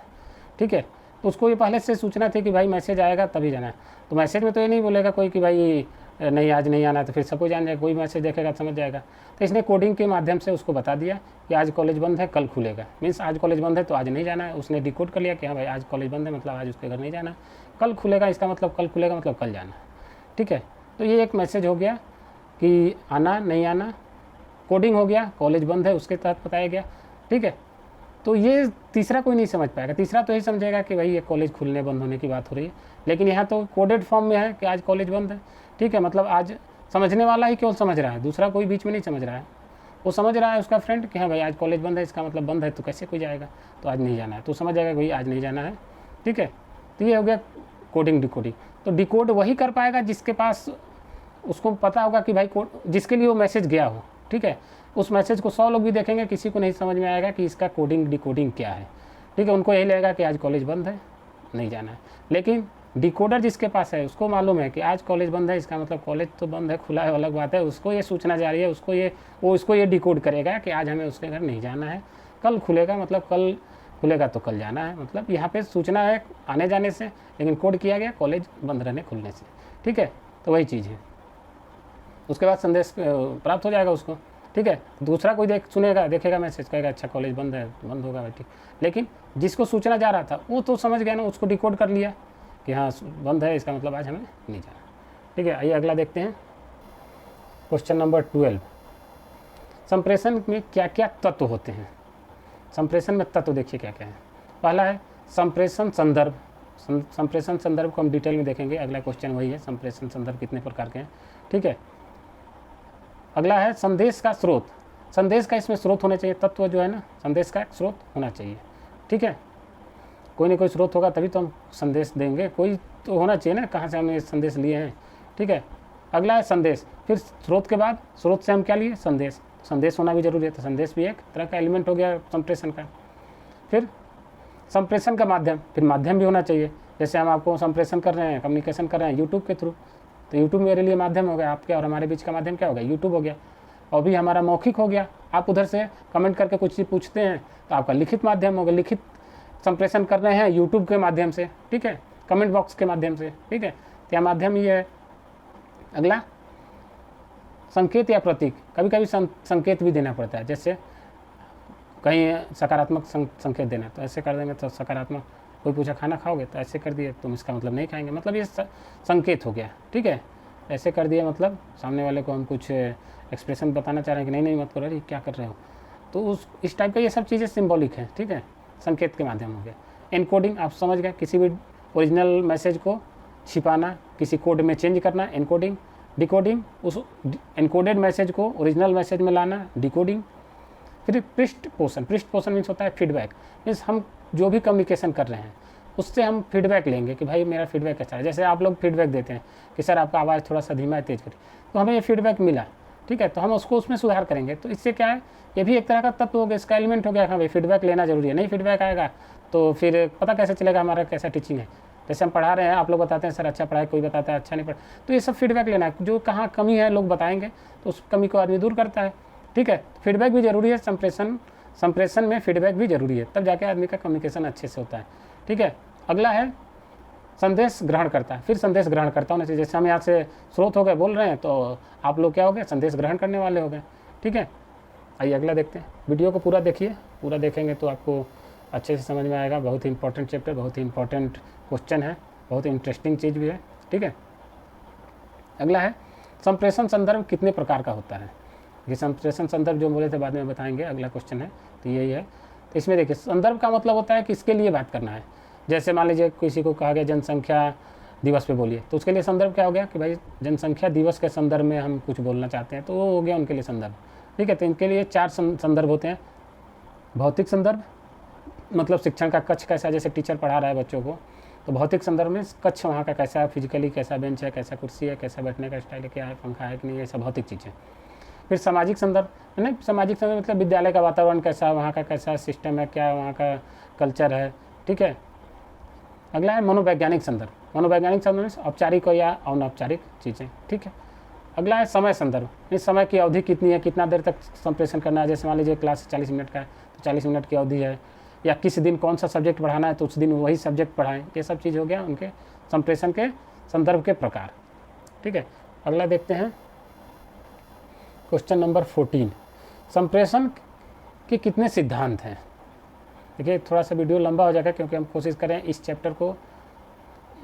ठीक है, तो उसको ये पहले से सूचना थी कि भाई मैसेज आएगा तभी जाना है। तो मैसेज में तो ये नहीं बोलेगा कोई कि भाई नहीं आज नहीं आना, तो फिर सबको जान जाएगा, कोई मैसेज देखेगा समझ जाएगा। तो इसने कोडिंग के माध्यम से उसको बता दिया कि आज कॉलेज बंद है, कल खुलेगा। मीन्स आज कॉलेज बंद है तो आज नहीं जाना है, उसने डिकोड कर लिया कि हाँ भाई आज कॉलेज बंद है मतलब आज उसके घर नहीं जाना। कल खुलेगा, इसका मतलब कल खुलेगा मतलब कल जाना। ठीक है, तो ये एक मैसेज हो गया कि आना नहीं आना, कोडिंग हो गया, कॉलेज बंद है उसके तहत बताया गया। ठीक है, तो ये तीसरा कोई नहीं समझ पाएगा। तीसरा तो यही समझेगा कि भाई ये कॉलेज खुलने बंद होने की बात हो रही है, लेकिन यहाँ तो कोडेड फॉर्म में है कि आज कॉलेज बंद है। ठीक है, मतलब आज समझने वाला ही केवल समझ रहा है, दूसरा कोई बीच में नहीं समझ रहा है। वो समझ रहा है उसका फ्रेंड कि हाँ भाई आज कॉलेज बंद है, इसका मतलब बंद है तो कैसे कोई जाएगा, तो आज नहीं जाना है, तो समझ जाएगा भाई आज नहीं जाना है। ठीक है, तो ये हो गया कोडिंग डिकोडिंग। तो डिकोड वही कर पाएगा जिसके पास उसको पता होगा कि भाई कोड जिसके लिए वो मैसेज गया हो। ठीक है, उस मैसेज को 100 लोग भी देखेंगे, किसी को नहीं समझ में आएगा कि इसका कोडिंग डिकोडिंग क्या है। ठीक है, उनको यही लगेगा कि आज कॉलेज बंद है नहीं जाना है। लेकिन डिकोडर जिसके पास है उसको मालूम है कि आज कॉलेज बंद है, इसका मतलब कॉलेज तो बंद है, खुला है अलग बात है, उसको ये सूचना जा रही है, उसको ये डिकोड करेगा कि आज हमें उसके घर नहीं जाना है, कल खुलेगा मतलब कल खुलेगा तो कल जाना है। मतलब यहाँ पे सूचना है आने जाने से, लेकिन कोड किया गया कॉलेज बंद रहने खुलने से। ठीक है, तो वही चीज़ है। उसके बाद संदेश प्राप्त हो जाएगा उसको। ठीक है, दूसरा कोई सुनेगा देखेगा मैसेज, कहेगा अच्छा कॉलेज बंद है, बंद होगा भाई। ठीक, लेकिन जिसको सूचना जा रहा था वो तो समझ गया ना, उसको डिकोड कर लिया कि हाँ बंद है, इसका मतलब आज हमें नहीं जाना। ठीक है, आइए अगला देखते हैं, क्वेश्चन नंबर 12। संप्रेषण में क्या क्या तत्व होते हैं। संप्रेषण में तत्व देखिए क्या क्या है। पहला है संप्रेषण संदर्भ। संप्रेषण संदर्भ को हम डिटेल में देखेंगे, अगला क्वेश्चन वही है, संप्रेषण संदर्भ कितने प्रकार के हैं। ठीक है, अगला है संदेश का स्रोत। संदेश का इसमें स्रोत होना चाहिए, तत्व जो है ना, संदेश का एक स्रोत होना चाहिए। ठीक है, कोई ना कोई स्रोत होगा तभी तो हम संदेश देंगे, कोई तो होना चाहिए ना कहाँ से हमने संदेश लिए हैं। ठीक है, अगला है संदेश। फिर स्रोत के बाद स्रोत से हम क्या लिए, संदेश। संदेश होना भी जरूरी है, तो संदेश भी एक तरह का एलिमेंट हो गया संप्रेषण का। फिर संप्रेषण का माध्यम, फिर माध्यम भी होना चाहिए। जैसे हम आपको संप्रेषण कर रहे हैं, कम्युनिकेशन कर रहे हैं यूट्यूब के थ्रू, तो यूट्यूब मेरे लिए माध्यम हो गया, आपके और हमारे बीच का माध्यम क्या हो गया, यूट्यूब हो गया। और भी हमारा मौखिक हो गया, आप उधर से कमेंट करके कुछ चीज़ पूछते हैं तो आपका लिखित माध्यम हो गया, लिखित संप्रेषण कर रहे हैं यूट्यूब के माध्यम से। ठीक है, कमेंट बॉक्स के माध्यम से। ठीक है, तो यह माध्यम ये है। अगला संकेत या प्रतीक। कभी कभी संकेत भी देना पड़ता है, जैसे कहीं सकारात्मक संकेत देना, तो ऐसे कर देंगे तो सकारात्मक। कोई पूछा खाना खाओगे, तो ऐसे कर दिए तुम इसका मतलब नहीं खाएंगे, मतलब ये संकेत हो गया। ठीक है, ऐसे कर दिए मतलब सामने वाले को हम कुछ एक्सप्रेशन बताना चाह रहे हैं कि नहीं नहीं मत करो, अरे क्या कर रहे हो, तो इस टाइप का ये सब चीज़ें सिंबॉलिक है। ठीक है, संकेत के माध्यम हो गया। एनकोडिंग, आप समझ गए, किसी भी ओरिजिनल मैसेज को छिपाना, किसी कोड में चेंज करना, एनकोडिंग। डिकोडिंग, उस एनकोडेड मैसेज को ओरिजिनल मैसेज में लाना, डिकोडिंग। फिर पृष्ठ पोषण। पृष्ठ पोषण मीन्स होता है फीडबैक, मीन्स हम जो भी कम्युनिकेशन कर रहे हैं उससे हम फीडबैक लेंगे कि भाई मेरा फीडबैक अच्छा है। जैसे आप लोग फीडबैक देते हैं कि सर आपका आवाज़ थोड़ा सा धीमा है, तेज करिए, तो हमें ये फीडबैक मिला। ठीक है, तो हम उसमें सुधार करेंगे, तो इससे क्या है, ये भी एक तरह का तत्व हो गया, इसका एलिमेंट हो गया। हाँ भाई फीडबैक लेना जरूरी है, नहीं फीडबैक आएगा तो फिर पता कैसे चलेगा हमारा कैसा टीचिंग है। जैसे हम पढ़ा रहे हैं, आप लोग बताते हैं सर अच्छा पढ़ाए, कोई बताता है अच्छा नहीं पढ़ा, तो ये सब फीडबैक लेना है, जो कहाँ कमी है लोग बताएंगे तो उस कमी को आदमी दूर करता है। ठीक है, फीडबैक भी जरूरी है, संप्रेषण में फीडबैक भी जरूरी है, तब जाके आदमी का कम्युनिकेशन अच्छे से होता है। ठीक है, अगला है संदेश ग्रहण करता है। फिर संदेश ग्रहण करता होना चाहिए, जैसे हम यहाँ से स्रोत हो गए बोल रहे हैं, तो आप लोग क्या हो गए, संदेश ग्रहण करने वाले हो गए। ठीक है, आइए अगला देखते हैं। वीडियो को पूरा देखिए, पूरा देखेंगे तो आपको अच्छे से समझ में आएगा। बहुत ही इंपॉर्टेंट चैप्टर, बहुत ही इंपॉर्टेंट क्वेश्चन है, बहुत ही इंटरेस्टिंग चीज़ भी है। ठीक है, अगला है संप्रेषण संदर्भ कितने प्रकार का होता है। ये संप्रेषण संदर्भ जो बोले थे बाद में बताएंगे, अगला क्वेश्चन है तो यही है। तो इसमें देखिए संदर्भ का मतलब होता है कि इसके लिए बात करना है। जैसे मान लीजिए किसी को कहा गया जनसंख्या दिवस पे बोलिए, तो उसके लिए संदर्भ क्या हो गया कि भाई जनसंख्या दिवस के संदर्भ में हम कुछ बोलना चाहते हैं, तो वो हो गया उनके लिए संदर्भ। ठीक है, तो इनके लिए 4 संदर्भ होते हैं। भौतिक संदर्भ, मतलब शिक्षण का कक्ष कैसा, जैसे टीचर पढ़ा रहा है बच्चों को, तो भौतिक संदर्भ में कक्ष वहाँ का कैसा है, फिजिकली कैसा बेंच है, कैसा कुर्सी है, कैसा बैठने का स्टाइल है, क्या है, पंखा है कि नहीं, ये सब भौतिक चीज़ें। फिर सामाजिक संदर्भ, है ना, सामाजिक संदर्भ मतलब विद्यालय का वातावरण कैसा है, वहाँ का कैसा सिस्टम है, क्या वहाँ का कल्चर है। ठीक है, अगला है मनोवैज्ञानिक संदर्भ। मनोवैज्ञानिक संदर्भ में औपचारिक या अनौपचारिक चीज़ें। ठीक है, अगला है समय संदर्भ, इस समय की अवधि कितनी है, कितना देर तक संप्रेषण करना है। जैसे मान लीजिए क्लास 40 मिनट का है तो 40 मिनट की अवधि है, या किस दिन कौन सा सब्जेक्ट पढ़ाना है तो उस दिन वही सब्जेक्ट पढ़ाएं। ये सब चीज़ हो गया उनके संप्रेषण के संदर्भ के प्रकार। ठीक है, अगला देखते हैं क्वेश्चन नंबर 14, संप्रेषण के कितने सिद्धांत हैं। देखिए थोड़ा सा वीडियो लंबा हो जाएगा क्योंकि हम कोशिश करें इस चैप्टर को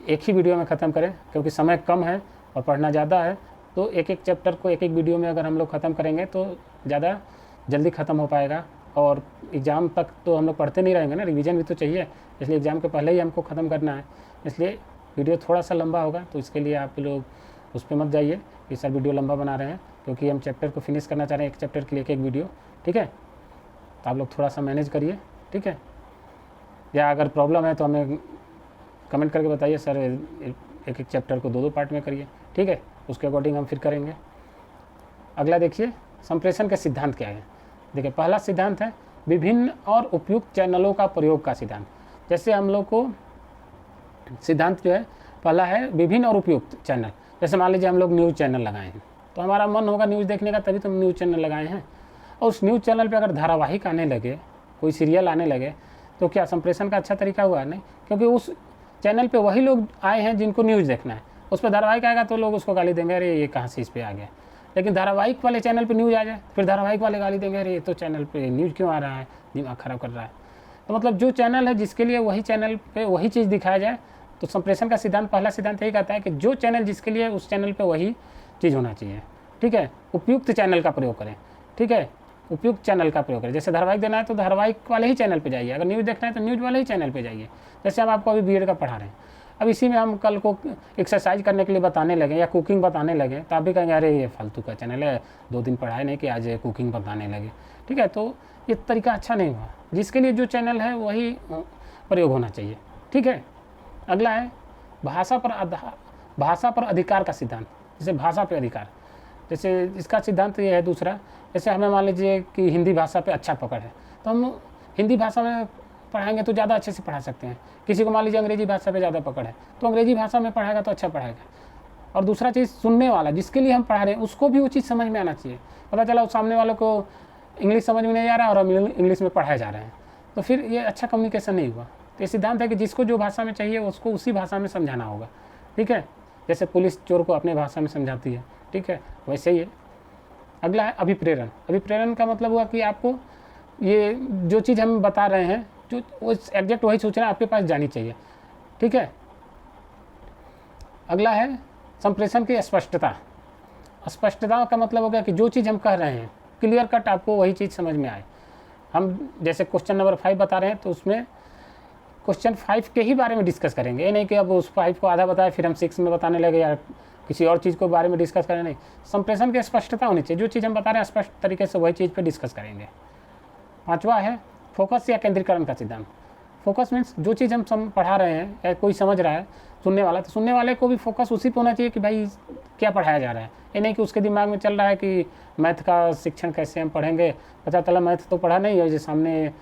एक ही वीडियो में ख़त्म करें, क्योंकि समय कम है और पढ़ना ज़्यादा है। तो एक एक चैप्टर को एक एक वीडियो में अगर हम लोग ख़त्म करेंगे तो ज़्यादा जल्दी ख़त्म हो पाएगा, और एग्ज़ाम तक तो हम लोग पढ़ते नहीं रहेंगे ना, रिवीजन भी तो चाहिए, इसलिए एग्ज़ाम के पहले ही हमको ख़त्म करना है। इसलिए वीडियो थोड़ा सा लंबा होगा, तो इसके लिए आप लोग उस पर मत जाइए कि सर वीडियो लंबा बना रहे हैं, क्योंकि हम चैप्टर को फिनिश करना चाह रहे हैं, एक चैप्टर के लिए एक वीडियो, ठीक है। तो आप लोग थोड़ा सा मैनेज करिए, ठीक है। या अगर प्रॉब्लम है तो हमें कमेंट करके बताइए, सर एक एक चैप्टर को 2-2 पार्ट में करिए, ठीक है, उसके अकॉर्डिंग हम फिर करेंगे। अगला देखिए संप्रेषण के सिद्धांत क्या है। देखिए पहला सिद्धांत है विभिन्न और उपयुक्त चैनलों का प्रयोग का सिद्धांत। जैसे हम लोग को सिद्धांत जो है पहला है विभिन्न और उपयुक्त चैनल। जैसे मान लीजिए हम लोग न्यूज़ चैनल लगाए हैं, तो हमारा मन होगा न्यूज़ देखने का, तभी तो हम न्यूज़ चैनल लगाए हैं। और उस न्यूज़ चैनल पे अगर धारावाहिक आने लगे, कोई सीरियल आने लगे, तो क्या संप्रेषण का अच्छा तरीका हुआ? नहीं, क्योंकि उस चैनल पे वही लोग आए हैं जिनको न्यूज़ देखना है। उस पर धारावाहिक आएगा तो लोग उसको गाली देंगे, अरे ये कहाँ से इस पर आ गया। लेकिन धारावाहिक वाले चैनल पे न्यूज़ आ जाए, फिर धारावाहिक वाले गाली देंगे, अरे ये तो चैनल पे न्यूज़ क्यों आ रहा है, दिमाग ख़राब कर रहा है। तो मतलब जो चैनल है जिसके लिए वही चैनल पे वही चीज़ दिखाया जाए। तो संप्रेषण का सिद्धांत, पहला सिद्धांत यही कहता है कि जो चैनल जिसके लिए उस चैनल पे वही चीज़ होना चाहिए, ठीक है। उपयुक्त चैनल का प्रयोग करें, ठीक है, उपयुक्त चैनल का प्रयोग करें। जैसे धारावाहिक देना है तो धारावाहिक वाले ही चैनल पे जाइए, अगर न्यूज़ देखना है तो न्यूज़ वाले ही चैनल पे जाइए। जैसे हम आपको अभी बीएड का पढ़ा रहे हैं, अब इसी में हम कल को एक्सरसाइज करने के लिए बताने लगे या कुकिंग बताने लगे, तो आप भी कहेंगे अरे ये फालतू का चैनल है, 2 दिन पढ़ाए नहीं कि आज कुकिंग बताने लगे, ठीक है। तो ये तरीका अच्छा नहीं हुआ। जिसके लिए जो चैनल है वही प्रयोग होना चाहिए, ठीक है। अगला है भाषा पर अधिकार का सिद्धांत। जैसे भाषा पे अधिकार, जैसे इसका सिद्धांत ये है दूसरा। जैसे हमें मान लीजिए कि हिंदी भाषा पे अच्छा पकड़ है, तो हम हिंदी भाषा में पढ़ाएंगे तो ज़्यादा अच्छे से पढ़ा सकते हैं। किसी को मान लीजिए अंग्रेजी भाषा पे ज़्यादा पकड़ है, तो अंग्रेजी भाषा में पढ़ाएगा तो अच्छा पढ़ाएगा। और दूसरा चीज़, सुनने वाला जिसके लिए हम पढ़ा रहे हैं उसको भी वो चीज़ समझ में आना चाहिए। पता चला उस सामने वालों को इंग्लिश समझ में नहीं आ रहा और हम इंग्लिश में पढ़ाए जा रहे हैं, तो फिर ये अच्छा कम्युनिकेशन नहीं हुआ। तो ये सिद्धांत है कि जिसको जो भाषा में चाहिए उसको उसी भाषा में समझाना होगा, ठीक है। जैसे पुलिस चोर को अपने भाषा में समझाती है, ठीक है, वैसे ही है। अगला है अभिप्रेरण। अभिप्रेरण का मतलब हुआ कि आपको ये जो चीज़ हम बता रहे हैं, जो एग्जैक्ट वही सूचना आपके पास जानी चाहिए, ठीक है। अगला है संप्रेषण की स्पष्टता। स्पष्टता का मतलब हो गया कि जो चीज़ हम कह रहे हैं क्लियर कट आपको वही चीज़ समझ में आए। हम जैसे क्वेश्चन नंबर 5 बता रहे हैं तो उसमें क्वेश्चन 5 के ही बारे में डिस्कस करेंगे। ये नहीं कि अब उस 5 को आधा बताए फिर हम 6 में बताने लगे या किसी और चीज़ को बारे में डिस्कस करें, नहीं। संप्रेषण की स्पष्टता होनी चाहिए, जो चीज़ हम बता रहे हैं स्पष्ट तरीके से वही चीज़ पे डिस्कस करेंगे। 5वां है फोकस या केंद्रीकरण का सिद्धांत। फोकस मीन्स जो चीज़ हम पढ़ा रहे हैं या कोई समझ रहा है सुनने वाला, तो सुनने वाले को भी फोकस उसी पे होना चाहिए कि भाई क्या पढ़ाया जा रहा है। ये नहीं कि उसके दिमाग में चल रहा है कि मैथ का शिक्षण कैसे हम पढ़ेंगे, पता चला मैथ तो पढ़ा नहीं है, जो सामने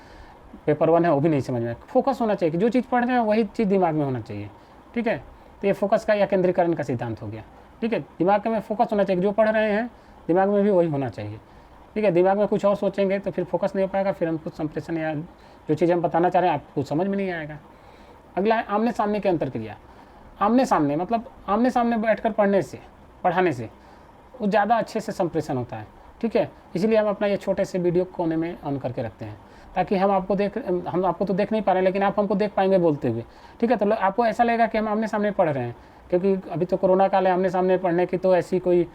पेपर 1 है वो भी नहीं समझ में। फोकस होना चाहिए कि जो चीज़ पढ़ रहे हैं वही चीज़ दिमाग में होना चाहिए, ठीक है। तो ये फोकस का या केंद्रीकरण का सिद्धांत हो गया, ठीक है। दिमाग में फोकस होना चाहिए, जो पढ़ रहे हैं दिमाग में भी वही होना चाहिए, ठीक है। दिमाग में कुछ और सोचेंगे तो फिर फोकस नहीं हो पाएगा, फिर हम कुछ संप्रेषण या जो चीज़ हम बताना चाह रहे हैं आपको समझ में नहीं आएगा। अगला है आमने सामने की अंतर्क्रिया। आमने सामने मतलब आमने सामने बैठकर पढ़ाने से वो ज़्यादा अच्छे से संप्रेषण होता है, ठीक है। इसलिए हम अपना ये छोटे से वीडियो कोने में ऑन करके रखते हैं, ताकि हम आपको तो देख नहीं पा रहे हैं, लेकिन आप हमको देख पाएंगे बोलते हुए, ठीक है। तो आपको ऐसा लगेगा कि हम आमने सामने पढ़ रहे हैं, क्योंकि अभी तो कोरोना काल है, आमने सामने पढ़ने की तो ऐसी कोई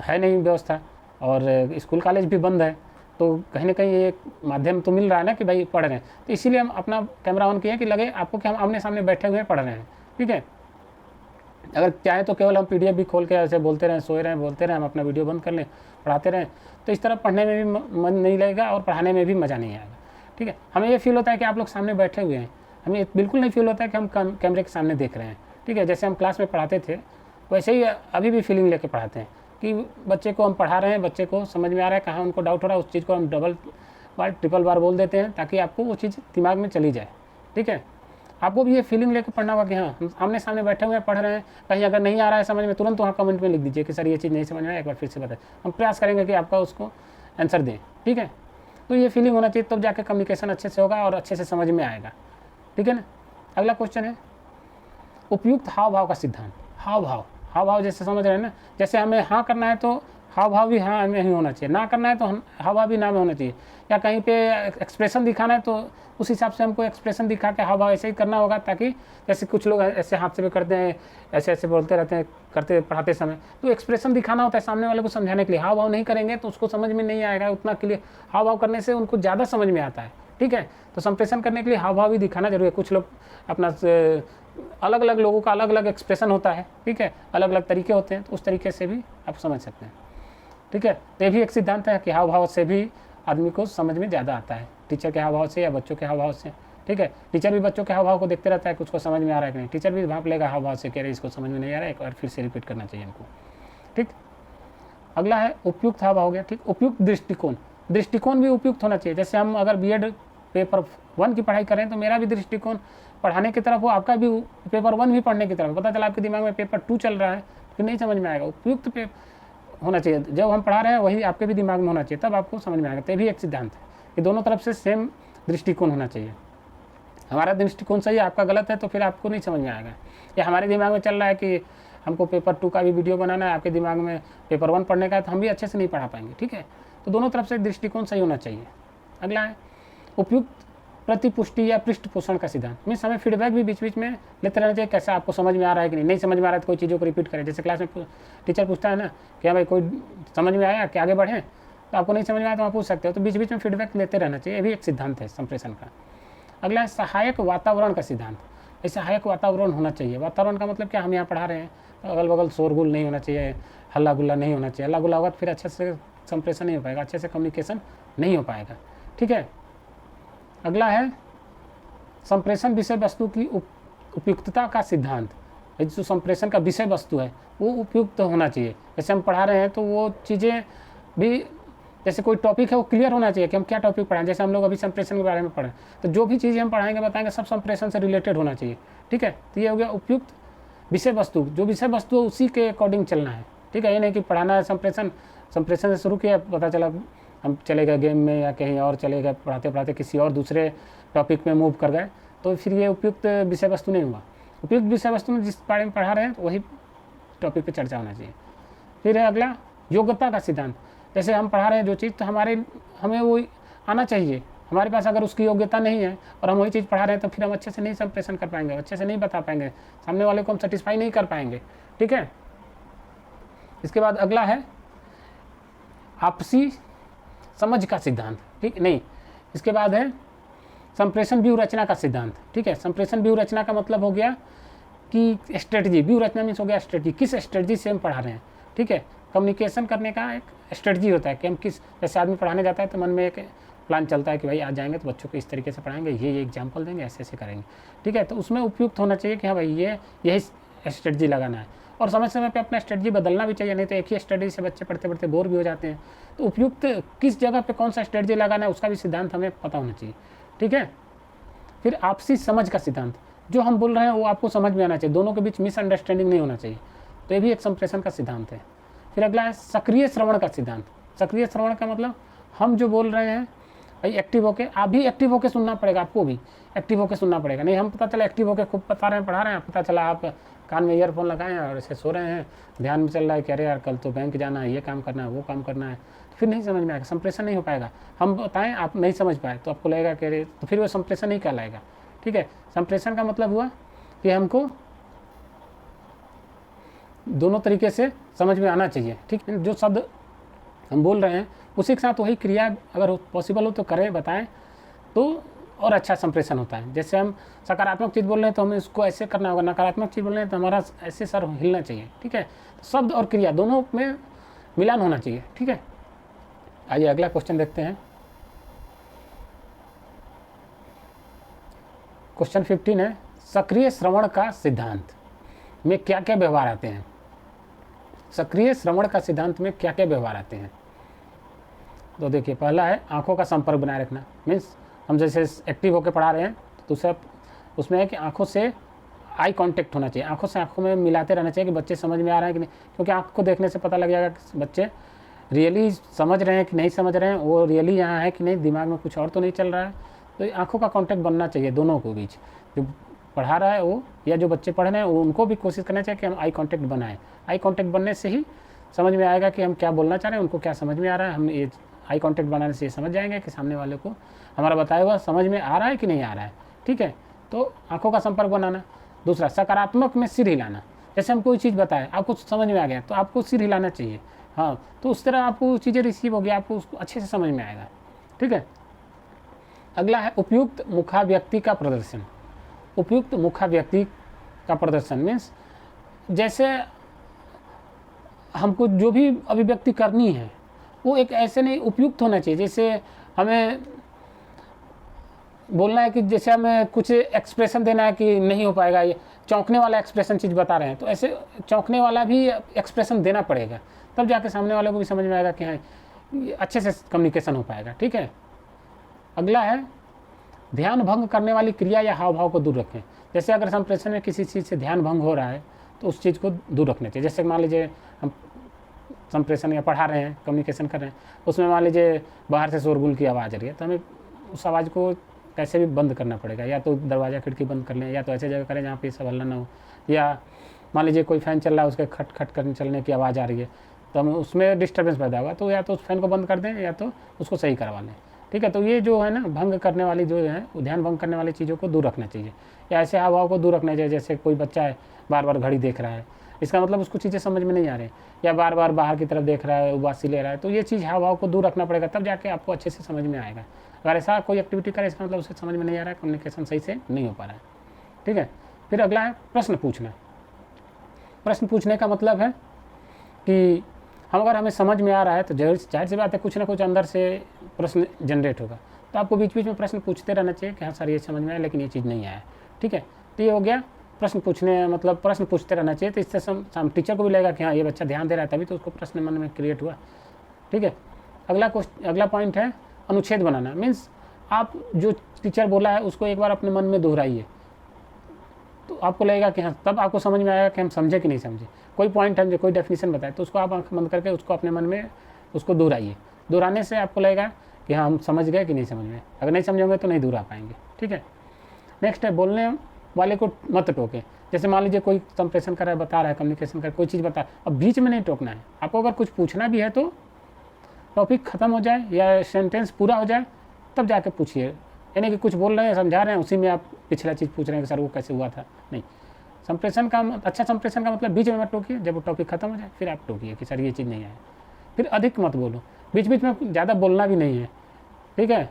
है नहीं व्यवस्था, और स्कूल कॉलेज भी बंद है, तो कहीं ना कहीं ये माध्यम तो मिल रहा है ना कि भाई पढ़ रहे हैं। तो इसीलिए हम अपना कैमरा ऑन किए कि लगे आपको कि हम आमने सामने बैठे हुए पढ़ रहे हैं, ठीक है। अगर चाहें तो केवल हम PDF भी खोल के ऐसे बोलते रहें, सोए रहें, बोलते रहें, हम अपना वीडियो बंद कर लें, पढ़ाते रहें, तो इस तरह पढ़ने में भी मन नहीं लगेगा और पढ़ाने में भी मज़ा नहीं आएगा, ठीक है। हमें ये फील होता है कि आप लोग सामने बैठे हुए हैं, हमें बिल्कुल नहीं फील होता है कि हम कैमरे के सामने देख रहे हैं, ठीक है। जैसे हम क्लास में पढ़ाते थे वैसे ही अभी भी फीलिंग लेके पढ़ाते हैं कि बच्चे को हम पढ़ा रहे हैं, बच्चे को समझ में आ रहा है, कहाँ उनको डाउट हो रहा है, उस चीज़ को हम डबल बार ट्रिपल बार बोल देते हैं, ताकि आपको वो चीज़ दिमाग में चली जाए, ठीक है। आपको भी ये फीलिंग लेकर पढ़ना होगा कि हाँ हम आमने सामने बैठे हुए हैं, पढ़ रहे हैं। कहीं अगर नहीं आ रहा है समझ में, तुरंत वहाँ कमेंट में लिख दीजिए कि सर ये चीज़ नहीं समझ में आया, एक बार फिर से बताएं। हम प्रयास करेंगे कि आपका उसको आंसर दें, ठीक है। तो ये फीलिंग होना चाहिए, तब जाके कम्युनिकेशन अच्छे से होगा और अच्छे से समझ में आएगा, ठीक है ना। अगला क्वेश्चन है उपयुक्त हाव भाव का सिद्धांत। हाव हाव भाव जैसे समझ रहे हैं ना, जैसे हमें हाँ करना है तो हाव भाव भी हाँ में ही होना चाहिए, ना करना है तो हाव भाव भी ना में होना चाहिए, या कहीं पे एक्सप्रेशन दिखाना है तो उस हिसाब से हमको एक्सप्रेशन दिखा के हाव भाव ऐसे ही करना होगा, ताकि जैसे कुछ लोग ऐसे हाथ से भी करते हैं, ऐसे ऐसे बोलते रहते हैं करते पढ़ाते समय, तो एक्सप्रेशन दिखाना होता है सामने वाले को समझाने के लिए। हाव भाव नहीं करेंगे तो उसको समझ में नहीं आएगा उतना के लिए, हाव भाव करने से उनको ज़्यादा समझ में आता है, ठीक है। तो संप्रेषण करने के लिए हाव भाव भी दिखाना जरूरी है। कुछ लोग अपना अलग अलग लोगों का अलग अलग एक्सप्रेशन होता है, ठीक है, अलग अलग तरीके होते हैं, तो उस तरीके से भी आप समझ सकते हैं, ठीक है। तो ये भी एक सिद्धांत है कि हाव भाव से भी आदमी को समझ में ज़्यादा आता है, टीचर के हाव भाव से या बच्चों के हाव भाव से, ठीक है। टीचर भी बच्चों के हाव भाव को देखते रहता है कि उसको समझ में आ रहा है कि नहीं, टीचर भी भाप लेगा हाव भाव से, कह रहे इसको समझ में नहीं आ रहा है, एक बार फिर से रिपीट करना चाहिए इनको, ठीक। अगला है उपयुक्त हाव भाव हो गया, ठीक। उपयुक्त दृष्टिकोण, दृष्टिकोण भी उपयुक्त होना चाहिए। जैसे हम अगर बीएड पेपर 1 की पढ़ाई करें तो मेरा भी दृष्टिकोण पढ़ाने की तरफ हो, आपका भी पेपर 1 भी पढ़ने की तरफ। पता चला आपके दिमाग में पेपर 2 चल रहा है, फिर नहीं समझ में आएगा। उपयुक्त होना चाहिए, जब हम पढ़ा रहे हैं वही आपके भी दिमाग में होना चाहिए, तब आपको समझ में आएगा। तो ये भी एक सिद्धांत है कि दोनों तरफ से सेम दृष्टिकोण होना चाहिए। हमारा दृष्टिकोण सही है, आपका गलत है, तो फिर आपको नहीं समझ में आएगा। या हमारे दिमाग में चल रहा है कि हमको पेपर 2 का भी वीडियो बनाना है, आपके दिमाग में पेपर 1 पढ़ने का है, तो हम भी अच्छे से नहीं पढ़ा पाएंगे, ठीक है। तो दोनों तरफ से दृष्टिकोण सही होना चाहिए। अगला है उपयुक्त प्रतिपुष्टि या पृष्ठ पोषण का सिद्धांत। मीन्स हमें फीडबैक भी बीच बीच में लेते रहना चाहिए, कैसा आपको समझ में आ रहा है कि नहीं समझ में आ रहा है तो कोई चीज़ों को रिपीट करें। जैसे क्लास में टीचर पूछता है ना कि भाई कोई समझ में आया कि आगे बढ़ें, तो आपको नहीं समझ में आया तो आप पूछ सकते हो, तो बीच बीच में फीडबैक लेते रहना चाहिए। ये भी एक सिद्धांत है संप्रेषण का। अगला है सहायक वातावरण का सिद्धांत। ये सहायक वातावरण होना चाहिए। वातावरण का मतलब क्या, हम यहाँ पढ़ा रहे हैं तो अगल बगल शोरगुल नहीं होना चाहिए, हल्ला गुल्ला नहीं होना चाहिए। हल्ला गुल्ला होगा तो फिर अच्छे से संप्रेषण नहीं हो पाएगा, अच्छे से कम्युनिकेशन नहीं हो पाएगा, ठीक है। अगला है संप्रेषण विषय वस्तु की उपयुक्तता का सिद्धांत। जो संप्रेषण का विषय वस्तु है वो उपयुक्त होना चाहिए। जैसे हम पढ़ा रहे हैं तो वो चीज़ें भी, जैसे कोई टॉपिक है वो क्लियर होना चाहिए कि हम क्या टॉपिक पढ़ाएं। जैसे हम लोग अभी संप्रेषण के बारे में पढ़ें तो जो भी चीज़ें हम पढ़ाएंगे बताएंगे सब संप्रेषण से रिलेटेड होना चाहिए, ठीक है। तो ये हो गया उपयुक्त विषय वस्तु। जो विषय वस्तु है उसी के अकॉर्डिंग चलना है, ठीक है। ये नहीं कि पढ़ाना है संप्रेषण से शुरू किया, पता चला हम चले गए गेम में या कहीं और चले गए, पढ़ाते पढ़ाते किसी और दूसरे टॉपिक में मूव कर गए, तो फिर ये उपयुक्त विषय वस्तु नहीं हुआ। उपयुक्त विषय वस्तु में जिस बारे में पढ़ा रहे हैं तो वही टॉपिक पे चर्चा होना चाहिए। फिर है अगला योग्यता का सिद्धांत। जैसे हम पढ़ा रहे हैं जो चीज़, तो हमें वो आना चाहिए। हमारे पास अगर उसकी योग्यता नहीं है और हम वही चीज़ पढ़ा रहे हैं तो फिर हम अच्छे से नहीं संप्रेषण कर पाएंगे, अच्छे से नहीं बता पाएंगे, सामने वाले को हम सेटिस्फाई नहीं कर पाएंगे, ठीक है। इसके बाद अगला है आपसी समझ का सिद्धांत, ठीक नहीं। इसके बाद है संप्रेषण व्यूह रचना का सिद्धांत, ठीक है। संप्रेषण व्यूह रचना का मतलब हो गया कि स्ट्रेटजी, व्यूह रचना मीन्स हो गया स्ट्रेटजी, किस स्ट्रेटजी से हम पढ़ा रहे हैं, ठीक है। कम्युनिकेशन करने का एक स्ट्रेटजी होता है कि हम किस, जैसे आदमी पढ़ाने जाता है तो मन में एक प्लान चलता है कि भाई आज जाएंगे तो बच्चों को इस तरीके से पढ़ाएंगे, ये एग्जाम्पल देंगे, ऐसे ऐसे करेंगे, ठीक है। तो उसमें उपयुक्त होना चाहिए कि हाँ भाई यही स्ट्रेटजी लगाना है, और समय समय पे अपना स्ट्रेटजी बदलना भी चाहिए, नहीं तो एक ही स्ट्रेटजी से बच्चे पढ़ते पढ़ते बोर भी हो जाते हैं। तो उपयुक्त किस जगह पे कौन सा स्ट्रेटजी लगाना है उसका भी सिद्धांत हमें पता होना चाहिए, ठीक है। फिर आपसी समझ का सिद्धांत, जो हम बोल रहे हैं वो आपको समझ में आना चाहिए, दोनों के बीच मिसअंडरस्टैंडिंग नहीं होना चाहिए, तो ये भी एक संप्रेषण का सिद्धांत है। फिर अगला है सक्रिय श्रवण का सिद्धांत। सक्रिय श्रवण का मतलब हम जो बोल रहे हैं भाई एक्टिव होके, आप भी एक्टिव होके सुनना पड़ेगा, आपको भी एक्टिव होके सुनना पड़ेगा। नहीं हम पता चला एक्टिव होके खूब बता रहे हैं, पढ़ा रहे हैं, पता चला आप कान में ईयरफोन लगाए हैं और ऐसे सो रहे हैं, ध्यान में चल रहा है कि अरे यार कल तो बैंक जाना है, ये काम करना है, वो काम करना है, तो फिर नहीं समझ में आएगा, संप्रेषण नहीं हो पाएगा। हम बताएं आप नहीं समझ पाए तो आपको लगेगा कि अरे, तो फिर वो संप्रेषण नहीं कहलाएगा, ठीक है। संप्रेषण का मतलब हुआ कि हमको दोनों तरीके से समझ में आना चाहिए, ठीक है। जो शब्द हम बोल रहे हैं उसी के साथ वही क्रिया अगर पॉसिबल हो तो करें, बताएं, तो और अच्छा संप्रेषण होता है। जैसे हम सकारात्मक चीज़ बोल रहे हैं तो हमें इसको ऐसे करना होगा, नकारात्मक चीज़ बोल रहे हैं तो हमारा ऐसे सर हिलना चाहिए, ठीक है। तो शब्द और क्रिया दोनों में मिलान होना चाहिए, ठीक है। आइए अगला क्वेश्चन देखते हैं। क्वेश्चन 15 है सक्रिय श्रवण का सिद्धांत में क्या क्या व्यवहार आते हैं। सक्रिय श्रवण का सिद्धांत में क्या क्या व्यवहार आते हैं, तो देखिए पहला है आंखों का संपर्क बनाए रखना। मीन्स हम जैसे एक्टिव होकर पढ़ा रहे हैं तो दूसरा उसमें है कि आंखों से आई कांटेक्ट होना चाहिए, आंखों से आंखों में मिलाते रहना चाहिए कि बच्चे समझ में आ रहे हैं कि नहीं, क्योंकि आंख को देखने से पता लग जाएगा कि बच्चे रियली समझ रहे हैं कि नहीं समझ रहे हैं, वो रियली यहाँ है कि नहीं, दिमाग में कुछ और तो नहीं चल रहा है। तो आंखों का कांटेक्ट बनना चाहिए दोनों को बीच, जो पढ़ा रहा है वो या जो बच्चे पढ़ रहे हैं उनको भी कोशिश करना चाहिए कि हम आई कांटेक्ट बनाएं। आई कांटेक्ट बनने से ही समझ में आएगा कि हम क्या बोलना चाह रहे हैं, उनको क्या समझ में आ रहा है। हम ये आई कांटेक्ट बनाने से ये समझ जाएंगे कि सामने वाले को हमारा बताया हुआ समझ में आ रहा है कि नहीं आ रहा है। ठीक है, तो आंखों का संपर्क बनाना। दूसरा, सकारात्मक में सिर हिलाना। जैसे हम कोई चीज़ बताएं, आपको समझ में आ गया तो आपको सिर हिलाना चाहिए। हाँ, तो उस तरह आपको चीज़ें रिसीव हो गया, आपको उसको अच्छे से समझ में आएगा। ठीक है, अगला है उपयुक्त मुखाव्यक्ति का प्रदर्शन। उपयुक्त मुखाव्यक्ति का प्रदर्शन मीन्स जैसे हमको जो भी अभिव्यक्ति करनी है वो एक ऐसे नहीं उपयुक्त होना चाहिए। जैसे हमें बोलना है कि जैसे हमें कुछ एक्सप्रेशन देना है कि नहीं हो पाएगा, ये चौंकने वाला एक्सप्रेशन चीज़ बता रहे हैं तो ऐसे चौंकने वाला भी एक्सप्रेशन देना पड़ेगा, तब जाके सामने वाले को भी समझ में आएगा कि हाँ अच्छे से कम्युनिकेशन हो पाएगा। ठीक है, अगला है ध्यान भंग करने वाली क्रिया या हाव भाव को दूर रखें। जैसे अगर संप्रेषण में किसी चीज़ से ध्यान भंग हो रहा है तो उस चीज़ को दूर रखना चाहिए। जैसे मान लीजिए हम संप्रेषण या पढ़ा रहे हैं, कम्युनिकेशन कर रहे हैं, उसमें मान लीजिए बाहर से शोरगुल की आवाज़ आ रही है तो हमें उस आवाज़ को कैसे भी बंद करना पड़ेगा। या तो दरवाज़ा खिड़की बंद कर लें, या तो ऐसे जगह करें जहाँ पे सब हल्ला ना हो। या मान लीजिए कोई फ़ैन चल रहा है, उसके खट खट करने चलने की आवाज़ आ रही है तो हम उसमें डिस्टर्बेंस पैदा होगा, तो या तो उस फैन को बंद कर दें या तो उसको सही करवा लें। ठीक है, तो ये जो है ना भंग करने वाली जो है ध्यान भंग करने वाली चीज़ों को दूर रखना चाहिए, या ऐसे हाव भाव को दूर रखना चाहिए। जैसे कोई बच्चा है बार बार घड़ी देख रहा है, इसका मतलब उसको चीज़ें समझ में नहीं आ रही, या बार बार बाहर की तरफ देख रहा है, उबासी ले रहा है, तो ये चीज़ हाव भाव को दूर रखना पड़ेगा, तब जाके आपको अच्छे से समझ में आएगा। अगर ऐसा कोई एक्टिविटी करे इसका मतलब उसे समझ में नहीं आ रहा है, कम्युनिकेशन सही से नहीं हो पा रहा है। ठीक है, फिर अगला है प्रश्न पूछना। प्रश्न पूछने का मतलब है कि अगर हमें समझ में आ रहा है तो जाहिर सी बात है कुछ ना कुछ अंदर से प्रश्न जनरेट होगा, तो आपको बीच बीच में प्रश्न पूछते रहना चाहिए कि हाँ सर ये समझ में आया लेकिन ये चीज़ नहीं आया। ठीक है, तो ये हो गया प्रश्न पूछने, मतलब प्रश्न पूछते रहना चाहिए। तो इससे टीचर को भी लगेगा कि हाँ ये बच्चा ध्यान दे रहा है, तभी तो उसको प्रश्न मन में क्रिएट हुआ। ठीक है, अगला पॉइंट है अनुच्छेद बनाना। मीन्स आप जो टीचर बोला है उसको एक बार अपने मन में दोहराइए, तो आपको लगेगा कि हाँ, तब आपको समझ में आएगा कि हम समझे कि नहीं समझे। कोई पॉइंट है, कोई डेफिनेशन बताए तो उसको आप आंख बंद करके उसको अपने मन में उसको दोहराइए। दोहराने से आपको लगेगा कि हाँ हम समझ गए कि नहीं समझ में। अगर नहीं समझोगे तो नहीं दोहरा पाएंगे। ठीक है, नेक्स्ट है बोलने वाले को मत टोके। जैसे मान लीजिए कोई संप्रेषण कर रहा है, बता रहा है, कम्युनिकेशन कर कोई चीज़ बता, अब बीच में नहीं टोकना है। आपको अगर कुछ पूछना भी है तो टॉपिक ख़त्म हो जाए या सेंटेंस पूरा हो जाए तब जाके पूछिए। यानी कि कुछ बोल रहे हैं, समझा रहे हैं, उसी में आप पिछला चीज़ पूछ रहे हैं कि सर वो कैसे हुआ था। नहीं, संप्रेषण का अच्छा संप्रेषण का मतलब बीच में मत टोकिए, जब वो टॉपिक खत्म हो जाए फिर आप टोकिए कि सर ये चीज़ नहीं आया। फिर अधिक मत बोलो, बीच बीच में ज़्यादा बोलना भी नहीं है। ठीक है,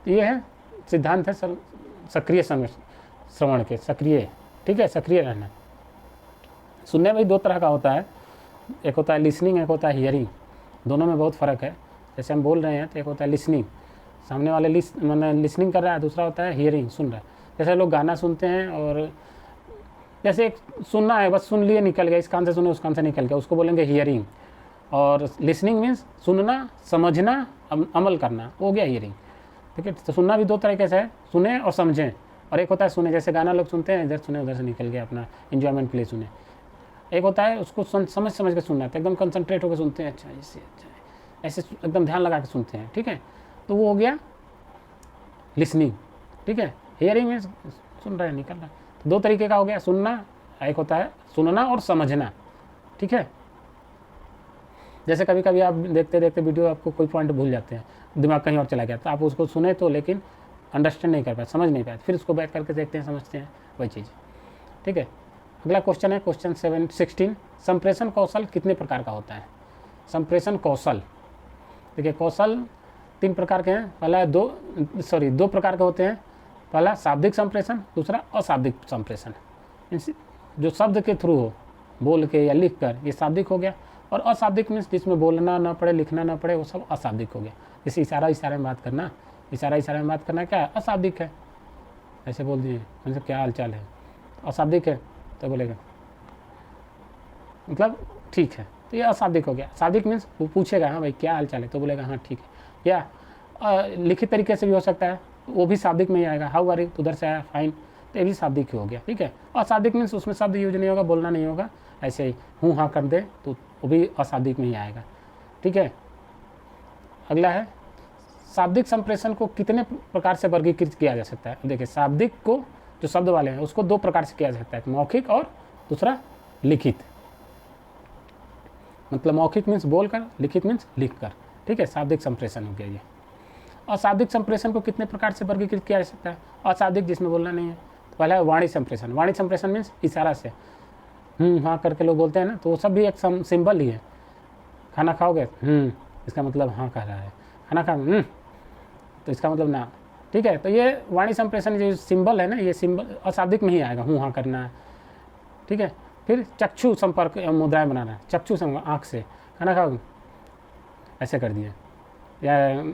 ये है सिद्धांत है सक्रिय श्रवण के, सक्रिय। ठीक है, सक्रिय रहना। सुनने में दो तरह का होता है, एक होता है लिसनिंग, एक होता है हियरिंग। दोनों में बहुत फ़र्क है। जैसे हम बोल रहे हैं तो एक होता है लिसनिंग, सामने वाले लिसनिंग कर रहा है, दूसरा होता है हियरिंग, सुन रहा है। जैसे लोग गाना सुनते हैं और जैसे एक सुनना है, बस सुन लिए निकल गया, इस कान से सुने उस कान से निकल गया, उसको बोलेंगे हियरिंग। और लिसनिंग मीन्स सुनना, समझना, अमल करना, वो हो गया हियरिंग। ठीक है, तो सुनना भी दो तरीके से है, सुने और समझें। और एक होता है सुने, जैसे गाना लोग सुनते हैं, इधर सुने उधर से निकल गया, अपना एंजॉयमेंट के लिए सुने। एक होता है उसको समझ के सुनना, तो एकदम कंसंट्रेट होकर सुनते हैं, अच्छा इससे अच्छा ऐसे एकदम ध्यान लगा के सुनते हैं। ठीक है, तो वो हो गया लिसनिंग। ठीक है, हियरिंग में सुन रहे हैं, निकल रहा है। तो दो तरीके का हो गया सुनना, एक होता है सुनना और समझना। ठीक है, जैसे कभी कभी आप देखते देखते वीडियो आपको कोई पॉइंट भूल जाते हैं, दिमाग कहीं और चला गया, तो आप उसको सुने तो लेकिन अंडरस्टैंड नहीं कर पाए, समझ नहीं पाए, फिर उसको बैक करके देखते हैं, समझते हैं वही चीज़। ठीक है, अगला क्वेश्चन है क्वेश्चन 16, संप्रेषण कौशल कितने प्रकार का होता है। संप्रेषण कौशल, देखिए कौशल 3 प्रकार के हैं। पहला दो प्रकार के होते हैं। पहला शाब्दिक संप्रेषण, दूसरा अशाब्दिक संप्रेषण। जो शब्द के थ्रू हो, बोल के या लिख कर, ये शाब्दिक हो गया। और अशाब्दिक मीन्स जिसमें बोलना ना पड़े, लिखना ना पड़े, वो सब अशाब्दिक हो गया। जैसे इशारे में बात करना, इशारे में बात करना क्या है, अशाब्दिक है। ऐसे बोल दिए मतलब क्या हाल चाल है, अशाब्दिक है, तो बोलेगा मतलब ठीक है, तो ये अशाब्दिक हो गया। शाब्दिक मीन्स वो पूछेगा हाँ भाई क्या हाल चाल है, तो बोलेगा हाँ ठीक है। या लिखित तरीके से भी हो सकता है, वो भी शाब्दिक में ही आएगा, हाउ आर यू, तो उधर से आया फाइन, तो ये भी शाब्दिक ही हो गया। ठीक है, अशाब्दिक मीन्स उसमें शब्द यूज नहीं होगा, बोलना नहीं होगा, ऐसे ही हूँ हाँ कर दे तो वो भी अशाब्दिक में ही आएगा। ठीक है, अगला है शाब्दिक संप्रेषण को कितने प्रकार से वर्गीकृत किया जा सकता है। देखिए शाब्दिक को जो शब्द वाले हैं उसको दो प्रकार से किया जा सकता है, मौखिक और दूसरा लिखित। मतलब मौखिक मीन्स बोलकर, लिखित मीन्स लिख कर, ठीक है। शाब्दिक संप्रेषण हो गया ये। अशाब्दिक संप्रेषण को कितने प्रकार से वर्गीकृत किया जा सकता है? अशाब्दिक जिसमें बोलना नहीं है, तो पहला है वाणी संप्रेषण। वाणी संप्रेषण मीन्स इशारा से हाँ करके लोग बोलते हैं ना, तो वो सब भी एक सिंबल ही है। खाना खाओगे इसका मतलब हाँ कह रहा है, खाना खा तो इसका मतलब ना, ठीक है। तो ये वाणी संप्रेषण जो सिंबल है ना, ये सिंबल अशाब्दिक में ही आएगा, हाँ करना है, ठीक है। फिर चक्षु संपर्क मुद्राएं बनाना, चक्षु संपर्क आँख से, खाना खाओ ऐसे कर दिए, या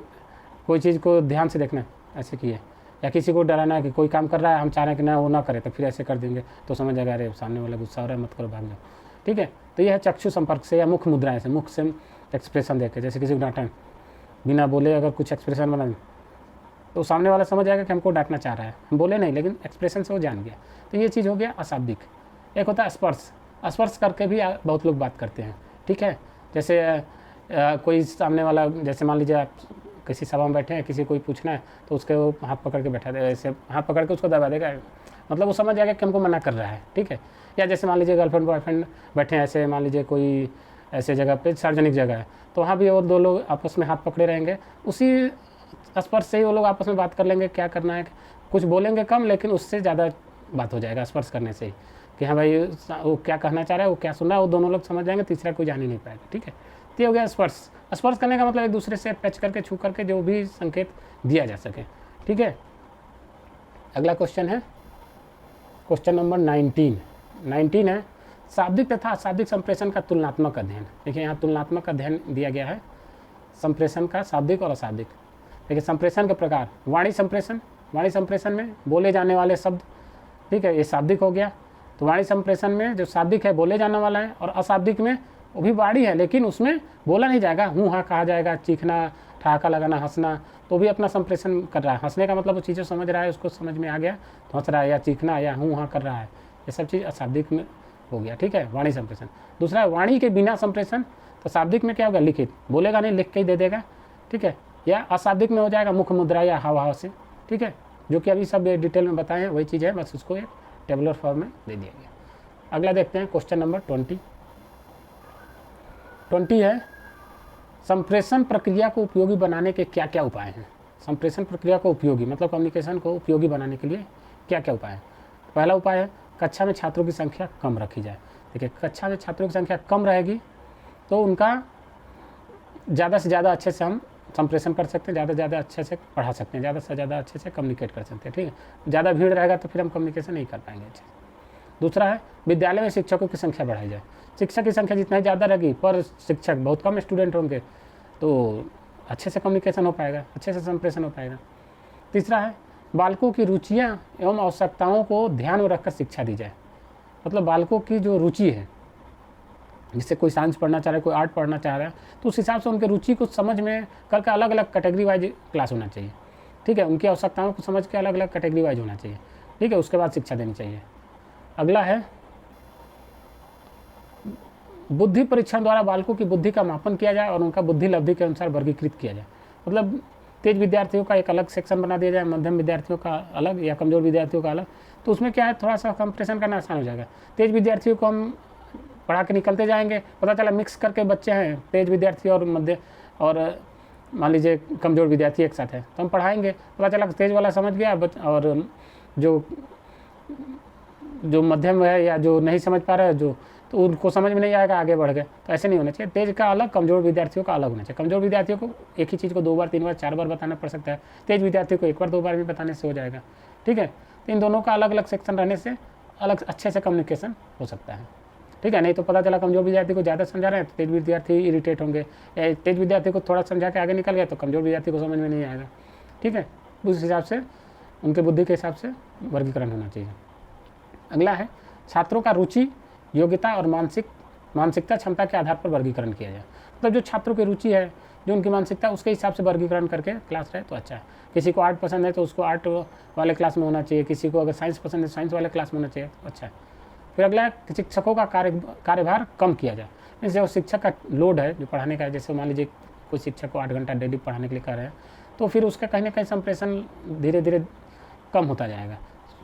कोई चीज़ को ध्यान से देखना ऐसे किए, या किसी को डराना है कि कोई काम कर रहा है हम चाह रहे हैं कि ना वो ना करे, तो फिर ऐसे कर देंगे तो समझ जाएगा अरे सामने वाला गुस्सा हो रहा है, मत करो, भाग जाओ, ठीक है। तो ये है चक्षु संपर्क से, या मुख मुद्राएं से, मुख से एक्सप्रेशन देके, जैसे किसी को डांटें बिना बोले अगर कुछ एक्सप्रेशन बना तो सामने वाला समझ जाएगा कि हमको डांटना चाह रहा है, हम बोले नहीं लेकिन एक्सप्रेशन से वो जान गया। तो ये चीज़ हो गया अशाब्दिक। एक होता है स्पर्श, स्पर्श करके भी बहुत लोग बात करते हैं, ठीक है। जैसे कोई सामने वाला, जैसे मान लीजिए आप किसी सभा में बैठे हैं, किसी कोई पूछना है तो उसके वो हाथ पकड़ के बैठा दे, ऐसे हाथ पकड़ के उसको दबा देगा, मतलब वो समझ जाएगा कि हमको मना कर रहा है, ठीक है। या जैसे मान लीजिए गर्लफ्रेंड बॉयफ्रेंड बैठे हैं, ऐसे मान लीजिए कोई ऐसे जगह पे सार्वजनिक जगह है, तो वहाँ भी और दो लोग आपस में हाथ पकड़े रहेंगे, उसी स्पर्श से ही वो लोग आपस में बात कर लेंगे, क्या करना है, कुछ बोलेंगे कम लेकिन उससे ज़्यादा बात हो जाएगा स्पर्श करने से ही, कि हाँ भाई वो क्या कहना चाह रहा है, वो क्या सुन रहा है, वो दोनों लोग समझ जाएंगे, तीसरा कोई जान ही नहीं पाएगा, ठीक है। तो ये हो गया स्पर्श। स्पर्श करने का मतलब एक दूसरे से टच करके, छू करके जो भी संकेत दिया जा सके, ठीक है। अगला क्वेश्चन है क्वेश्चन नंबर 19 है शाब्दिक तथा अशाब्दिक संप्रेषण का तुलनात्मक अध्ययन। देखिए यहाँ तुलनात्मक अध्ययन दिया गया है संप्रेषण का, शाब्दिक और अशाब्दिक। देखिए संप्रेषण के प्रकार, वाणी संप्रेषण, वाणी संप्रेषण में बोले जाने वाले शब्द, ठीक है, ये शाब्दिक हो गया। तो वाणी संप्रेषण में जो शाब्दिक है बोले जाने वाला है, और अशाब्दिक में वो भी वाणी है लेकिन उसमें बोला नहीं जाएगा, हूँ हाँ कहा जाएगा, चीखना, ठहाका लगाना, हंसना, तो भी अपना संप्रेषण कर रहा है। हंसने का मतलब वो चीज़ें समझ रहा है, उसको समझ में आ गया तो हंस रहा है, या चीखना या हूँ हाँ कर रहा है, ये सब चीज़ अशाब्दिक में हो गया, ठीक है, वाणी संप्रेषण। दूसरा है वाणी के बिना संप्रेषण, तो शाब्दिक में क्या होगा, लिखित, बोलेगा नहीं लिख के ही दे देगा, ठीक है। या अशाब्दिक में हो जाएगा मुख मुद्रा या हाव भाव से, ठीक है, जो कि अभी सब डिटेल में बताए हैं वही चीज़ है, बस उसको एक टेबुलर फॉर्म में दे दिया गया। अगला देखते हैं क्वेश्चन नंबर 20 है संप्रेषण प्रक्रिया को उपयोगी बनाने के क्या क्या उपाय हैं। संप्रेषण प्रक्रिया को उपयोगी मतलब कम्युनिकेशन को उपयोगी बनाने के लिए क्या क्या उपाय हैं। पहला उपाय है कक्षा में छात्रों की संख्या कम रखी जाए। देखिए कक्षा में छात्रों की संख्या कम रहेगी तो उनका ज़्यादा से ज़्यादा अच्छे से हम संप्रेषण कर सकते हैं, ज़्यादा से ज़्यादा अच्छे से पढ़ा सकते हैं, ज़्यादा से ज़्यादा अच्छे से कम्युनिकेट कर सकते हैं, ठीक है। ज़्यादा भीड़ रहेगा तो फिर हम कम्युनिकेशन नहीं कर पाएंगे अच्छे से। दूसरा है विद्यालय में शिक्षकों की संख्या बढ़ाई जाए। शिक्षक की संख्या जितना ज़्यादा रहेगी पर शिक्षक बहुत कम स्टूडेंट होंगे तो अच्छे से कम्युनिकेशन हो पाएगा, अच्छे से संप्रेषण हो पाएगा। तीसरा है बालकों की रुचियाँ एवं आवश्यकताओं को ध्यान में रखकर शिक्षा दी जाए। मतलब बालकों की जो रुचि है, जिससे कोई साइंस पढ़ना चाह रहा है, कोई आर्ट पढ़ना चाह रहा है, तो उस हिसाब से उनके रुचि को समझ में करके अलग अलग कैटेगरी वाइज क्लास होना चाहिए, ठीक है। उनकी आवश्यकताओं को समझ के अलग अलग कैटेगरी वाइज होना चाहिए, ठीक है। उसके बाद शिक्षा देनी चाहिए। अगला है बुद्धि परीक्षण द्वारा बालकों की बुद्धि का मापन किया जाए और उनका बुद्धि लब्धि के अनुसार वर्गीकृत किया जाए। मतलब तेज विद्यार्थियों का एक अलग सेक्शन बना दिया जाए, मध्यम विद्यार्थियों का अलग या कमज़ोर विद्यार्थियों का अलग। तो उसमें क्या है, थोड़ा सा कंप्रेशन करना आसान हो जाएगा। तेज विद्यार्थियों को हम पढ़ा के निकलते जाएंगे, पता चला मिक्स करके बच्चे हैं, तेज विद्यार्थी और मध्य और मान लीजिए कमज़ोर विद्यार्थी एक साथ है, तो हम पढ़ाएंगे, पता चला तेज वाला समझ गया और जो मध्यम है या जो नहीं समझ पा रहा है जो, तो उनको समझ में नहीं आएगा, आगे बढ़ गए। तो ऐसे नहीं होना चाहिए। तेज का अलग, कमज़ोर विद्यार्थियों का अलग होना चाहिए। कमज़ोर विद्यार्थियों को एक ही चीज़ को 2 बार 3 बार 4 बार बताना पड़ सकता है, तेज विद्यार्थियों को 1 बार 2 बार भी बताने से हो जाएगा, ठीक है। तो इन दोनों का अलग अलग सेक्शन रहने से अलग अच्छे से कम्युनिकेशन हो सकता है, ठीक है। नहीं तो पता चला कमज़ोर विद्यार्थी को ज़्यादा समझा रहे हैं तो तेज विद्यार्थी इरिटेट होंगे, या तेज विद्यार्थी को थोड़ा समझा के आगे निकल गया तो कमज़ोर विद्यार्थी को समझ में नहीं आएगा, ठीक है। उस हिसाब से उनके बुद्धि के हिसाब से वर्गीकरण होना चाहिए। अगला है छात्रों का रुचि, योग्यता और मानसिकता क्षमता के आधार पर वर्गीकरण किया जाए। मतलब जो छात्रों की रुचि है, जो उनकी मानसिकता, उसके हिसाब से वर्गीकरण करके क्लास रहे तो अच्छा है। किसी को आर्ट पसंद है तो उसको आर्ट वाले क्लास में होना चाहिए, किसी को अगर साइंस पसंद है साइंस वाले क्लास में होना चाहिए तो अच्छा है। फिर अगला है कि शिक्षकों का कार्यभार कम किया जाए। जैसे वो शिक्षक का लोड है जो पढ़ाने का है, जैसे मान लीजिए कोई शिक्षक को 8 घंटा डेली पढ़ाने के लिए कर रहे हैं, तो फिर उसका कहीं ना कहीं संप्रेषण धीरे धीरे कम होता जाएगा।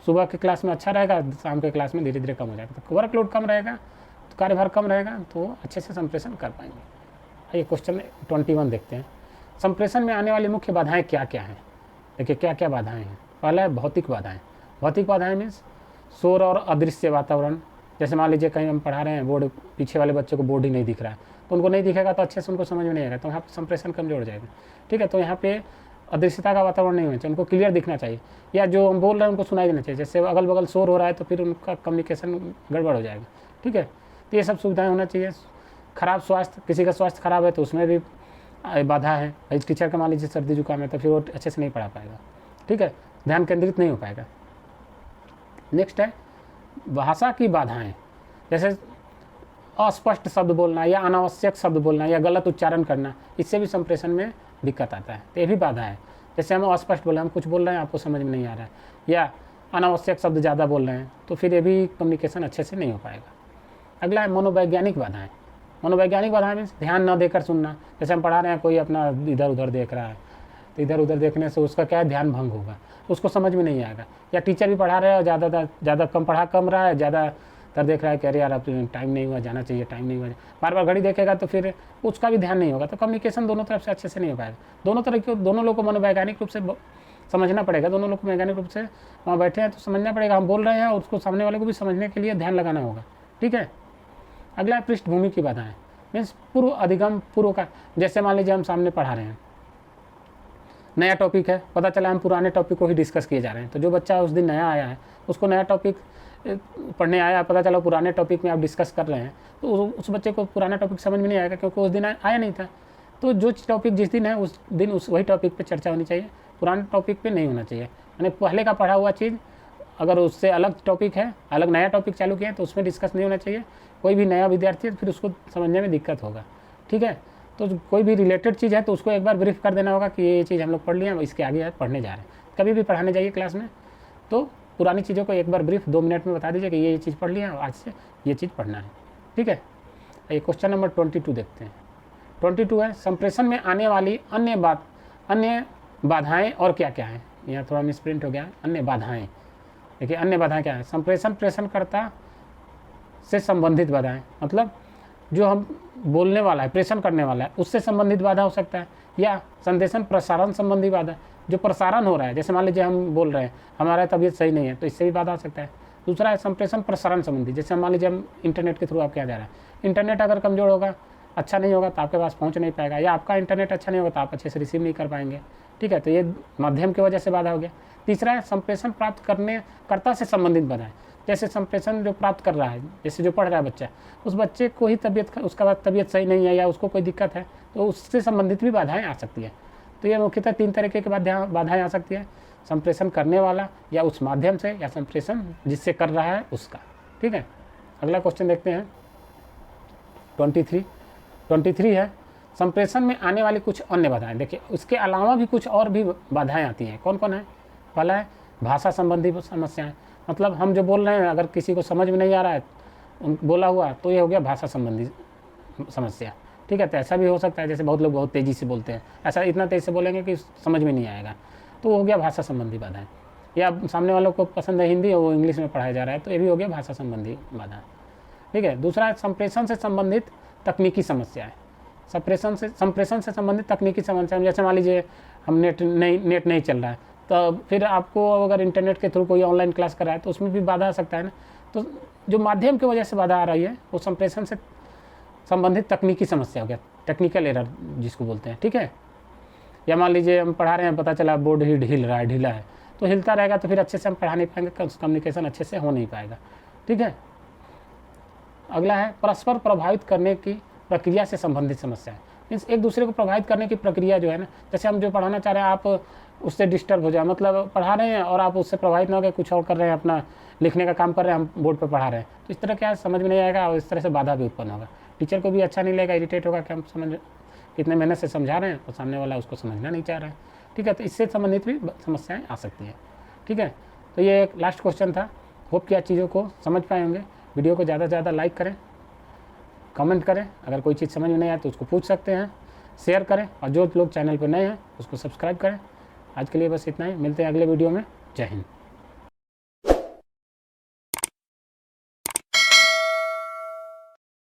सुबह के क्लास में अच्छा रहेगा, शाम के क्लास में धीरे धीरे कम हो जाएगा। तो वर्कलोड कम रहेगा तो कार्यभार कम रहेगा तो अच्छे से संप्रेषण कर पाएंगे। ये क्वेश्चन 21 देखते हैं, संप्रेषण में आने वाली मुख्य बाधाएं क्या क्या हैं। देखिए क्या क्या बाधाएं हैं। पहला है भौतिक बाधाएं। भौतिक बाधाएं मीन्स शोर और अदृश्य वातावरण। जैसे मान लीजिए कहीं हम पढ़ा रहे हैं, बोर्ड पीछे वाले बच्चों को बोर्ड ही नहीं दिख रहा है, तो उनको नहीं दिखेगा तो अच्छे से उनको समझ में नहीं आएगा, तो वहाँ पर संप्रेषण कमजोर हो जाएगा। ठीक है, तो यहाँ पे अदृश्यता का वातावरण नहीं होना चाहिए, उनको क्लियर दिखना चाहिए, या जो हम बोल रहे हैं उनको सुनाई देना चाहिए। जैसे अगल बगल शोर हो रहा है तो फिर उनका कम्युनिकेशन गड़बड़ हो जाएगा। ठीक है, तो ये सब सुविधाएं होना चाहिए। खराब स्वास्थ्य, किसी का स्वास्थ्य खराब है तो उसमें भी बाधा है। भाई टीचर का मान लीजिए सर्दी जुकाम है तो फिर वो अच्छे से नहीं पढ़ा पाएगा। ठीक है, ध्यान केंद्रित नहीं हो पाएगा। नेक्स्ट है भाषा की बाधाएं, जैसे अस्पष्ट शब्द बोलना या अनावश्यक शब्द बोलना या गलत उच्चारण करना, इससे भी संप्रेषण में दिक्कत आता है। तो ये भी बाधा है। जैसे हम अस्पष्ट बोल रहे हैं, हम कुछ बोल रहे हैं आपको समझ में नहीं आ रहा है, या अनावश्यक शब्द ज़्यादा बोल रहे हैं, तो फिर ये भी कम्युनिकेशन अच्छे से नहीं हो पाएगा। अगला है मनोवैज्ञानिक बाधाएं। मनोवैज्ञानिक बाधाएं मीन्स ध्यान न देकर सुनना। जैसे हम पढ़ा रहे हैं, कोई अपना इधर उधर देख रहा है, तो इधर उधर देखने से उसका क्या है, ध्यान भंग होगा, उसको समझ में नहीं आएगा। या टीचर भी पढ़ा रहे हैं और ज़्यादा कम पढ़ा कम रहा है, ज़्यादातर देख रहा है कि अरे यार अब टाइम नहीं हुआ, जाना चाहिए, टाइम नहीं हुआ, बार बार घड़ी देखेगा तो फिर उसका भी ध्यान नहीं होगा। तो कम्युनिकेशन दोनों तरफ से अच्छे से नहीं हो पाएगा। दोनों लोग को मनोवैज्ञानिक रूप से समझना पड़ेगा। दोनों लोग को वैज्ञानिक रूप से वहाँ बैठे हैं तो समझना पड़ेगा, हम बोल रहे हैं और उसको सामने वाले को भी समझने के लिए ध्यान लगाना होगा। ठीक है, अगला है पृष्ठभूमि की बाधाएं। मीन्स पूर्व अधिगम पूर्व का, जैसे मान लीजिए हम सामने पढ़ा रहे हैं, नया टॉपिक है, पता चला हम पुराने टॉपिक को ही डिस्कस किए जा रहे हैं, तो जो बच्चा उस दिन नया आया है उसको नया टॉपिक पढ़ने आया, पता चला पुराने टॉपिक में आप डिस्कस कर रहे हैं, तो उस बच्चे को पुराना टॉपिक समझ में नहीं आएगा क्योंकि उस दिन आया नहीं था। तो जो टॉपिक जिस दिन है उस दिन वही टॉपिक पे चर्चा होनी चाहिए, पुराने टॉपिक पे नहीं होना चाहिए। यानी पहले का पढ़ा हुआ चीज़ अगर उससे अलग टॉपिक है, अलग नया टॉपिक चालू किया है तो उसमें डिस्कस नहीं होना चाहिए। कोई भी नया विद्यार्थी है फिर उसको समझने में दिक्कत होगा। ठीक है, तो कोई भी रिलेटेड चीज़ है तो उसको एक बार ब्रीफ कर देना होगा कि ये चीज़ हम लोग पढ़ लिए हैं, इसके आगे पढ़ने जा रहे हैं। कभी भी पढ़ाने जाइए क्लास में तो पुरानी चीज़ों को एक बार ब्रीफ 2 मिनट में बता दीजिए कि ये चीज़ पढ़ लिया है, आज से ये चीज़ पढ़ना है। ठीक है, ये क्वेश्चन नंबर 22 देखते हैं। 22 है संप्रेषण में आने वाली अन्य बाधाएं और क्या क्या हैं। यहाँ थोड़ा मिसप्रिंट हो गया, अन्य बाधाएं। देखिए अन्य बाधाएं क्या है, संप्रेषण प्रेषणकर्ता से संबंधित बाधाएं, मतलब जो हम बोलने वाला है, प्रेषण करने वाला है, उससे संबंधित बाधा हो सकता है, या संदेशन प्रसारण संबंधी बाधा, जो प्रसारण हो रहा है। जैसे मान लीजिए हम बोल रहे हैं, हमारा तबीयत सही नहीं है तो इससे भी बाधा हो सकता है। दूसरा है संप्रेषण प्रसारण संबंधी, जैसे मान लीजिए हम इंटरनेट के थ्रू आपके यहाँ जा रहा है, इंटरनेट अगर कमज़ोर होगा, अच्छा नहीं होगा तो आपके पास पहुँच नहीं पाएगा, या आपका इंटरनेट अच्छा नहीं होगा तो आप अच्छे से रिसीव नहीं कर पाएंगे। ठीक है, तो ये माध्यम की वजह से बाधा हो गया। तीसरा है संप्रेषण प्राप्त करने कर्ता से संबंधित बाधाएं, जैसे संप्रेषण जो प्राप्त कर रहा है, जैसे जो पढ़ रहा है बच्चा, उस बच्चे को ही उसका बाद तबीयत सही नहीं है या उसको कोई दिक्कत है तो उससे संबंधित भी बाधाएं आ सकती है। तो ये मुख्यतः 3 तरीके की बाधाएं आ सकती है, संप्रेषण करने वाला या उस माध्यम से, या संप्रेषण जिससे कर रहा है उसका। ठीक है, अगला क्वेश्चन देखते हैं 23 है संप्रेषण में आने वाली कुछ अन्य बाधाएं। देखिए उसके अलावा भी कुछ और भी बाधाएं आती हैं। कौन कौन है? पहला है भाषा संबंधी समस्याएं, मतलब हम जो बोल रहे हैं अगर किसी को समझ में नहीं आ रहा है बोला हुआ तो ये हो गया भाषा संबंधी समस्या। ठीक है, तो ऐसा भी हो सकता है, जैसे बहुत लोग बहुत तेज़ी से बोलते हैं, ऐसा इतना तेज़ी से बोलेंगे कि समझ में नहीं आएगा, तो वो हो गया भाषा संबंधी बाधाएं। या सामने वालों को पसंद है हिंदी और वो इंग्लिश में पढ़ाया जा रहा है तो ये भी हो गया भाषा संबंधी बाधा। ठीक है, दूसरा है संप्रेषण से संबंधित तकनीकी समस्याएं। संप्रेषण से संबंधित तकनीकी समस्या, जैसे मान लीजिए हम नेट नहीं चल रहा है तो फिर आपको अगर इंटरनेट के थ्रू कोई ऑनलाइन क्लास कराए तो उसमें भी बाधा आ सकता है ना। तो जो माध्यम की वजह से बाधा आ रही है वो संप्रेषण से संबंधित तकनीकी समस्या हो गया, टेक्निकल एरर जिसको बोलते हैं। ठीक है, या मान लीजिए हम पढ़ा रहे हैं, पता चला बोर्ड ही ढीला है तो हिलता रहेगा तो फिर अच्छे से हम पढ़ा नहीं पाएंगे, कम्युनिकेशन अच्छे से हो नहीं पाएगा। ठीक है, अगला है परस्पर प्रभावित करने की प्रक्रिया से संबंधित समस्या है। मीन्स एक दूसरे को प्रभावित करने की प्रक्रिया जो है ना, जैसे हम जो पढ़ाना चाह रहे हैं आप उससे डिस्टर्ब हो जाए, मतलब पढ़ा रहे हैं और आप उससे प्रभावित ना हो गए, कुछ और कर रहे हैं, अपना लिखने का काम कर रहे हैं, हम बोर्ड पर पढ़ा रहे हैं, तो इस तरह क्या समझ में नहीं आएगा और इस तरह से बाधा भी उत्पन्न होगा। टीचर को भी अच्छा नहीं लगेगा, इरिटेट होगा कि हम कितने मेहनत से समझा रहे हैं और सामने वाला उसको समझना नहीं चाह रहा है। ठीक है, तो इससे संबंधित भी समस्याएँ आ सकती हैं। ठीक है, तो ये एक लास्ट क्वेश्चन था। होप कि आप चीज़ों को समझ पाए होंगे। वीडियो को ज़्यादा से ज़्यादा लाइक करें, कमेंट करें, अगर कोई चीज़ समझ में नहीं आए तो उसको पूछ सकते हैं, शेयर करें, और जो लोग चैनल पर नए हैं उसको सब्सक्राइब करें। आज के लिए बस इतना ही, मिलते हैं अगले वीडियो में। जय हिंद।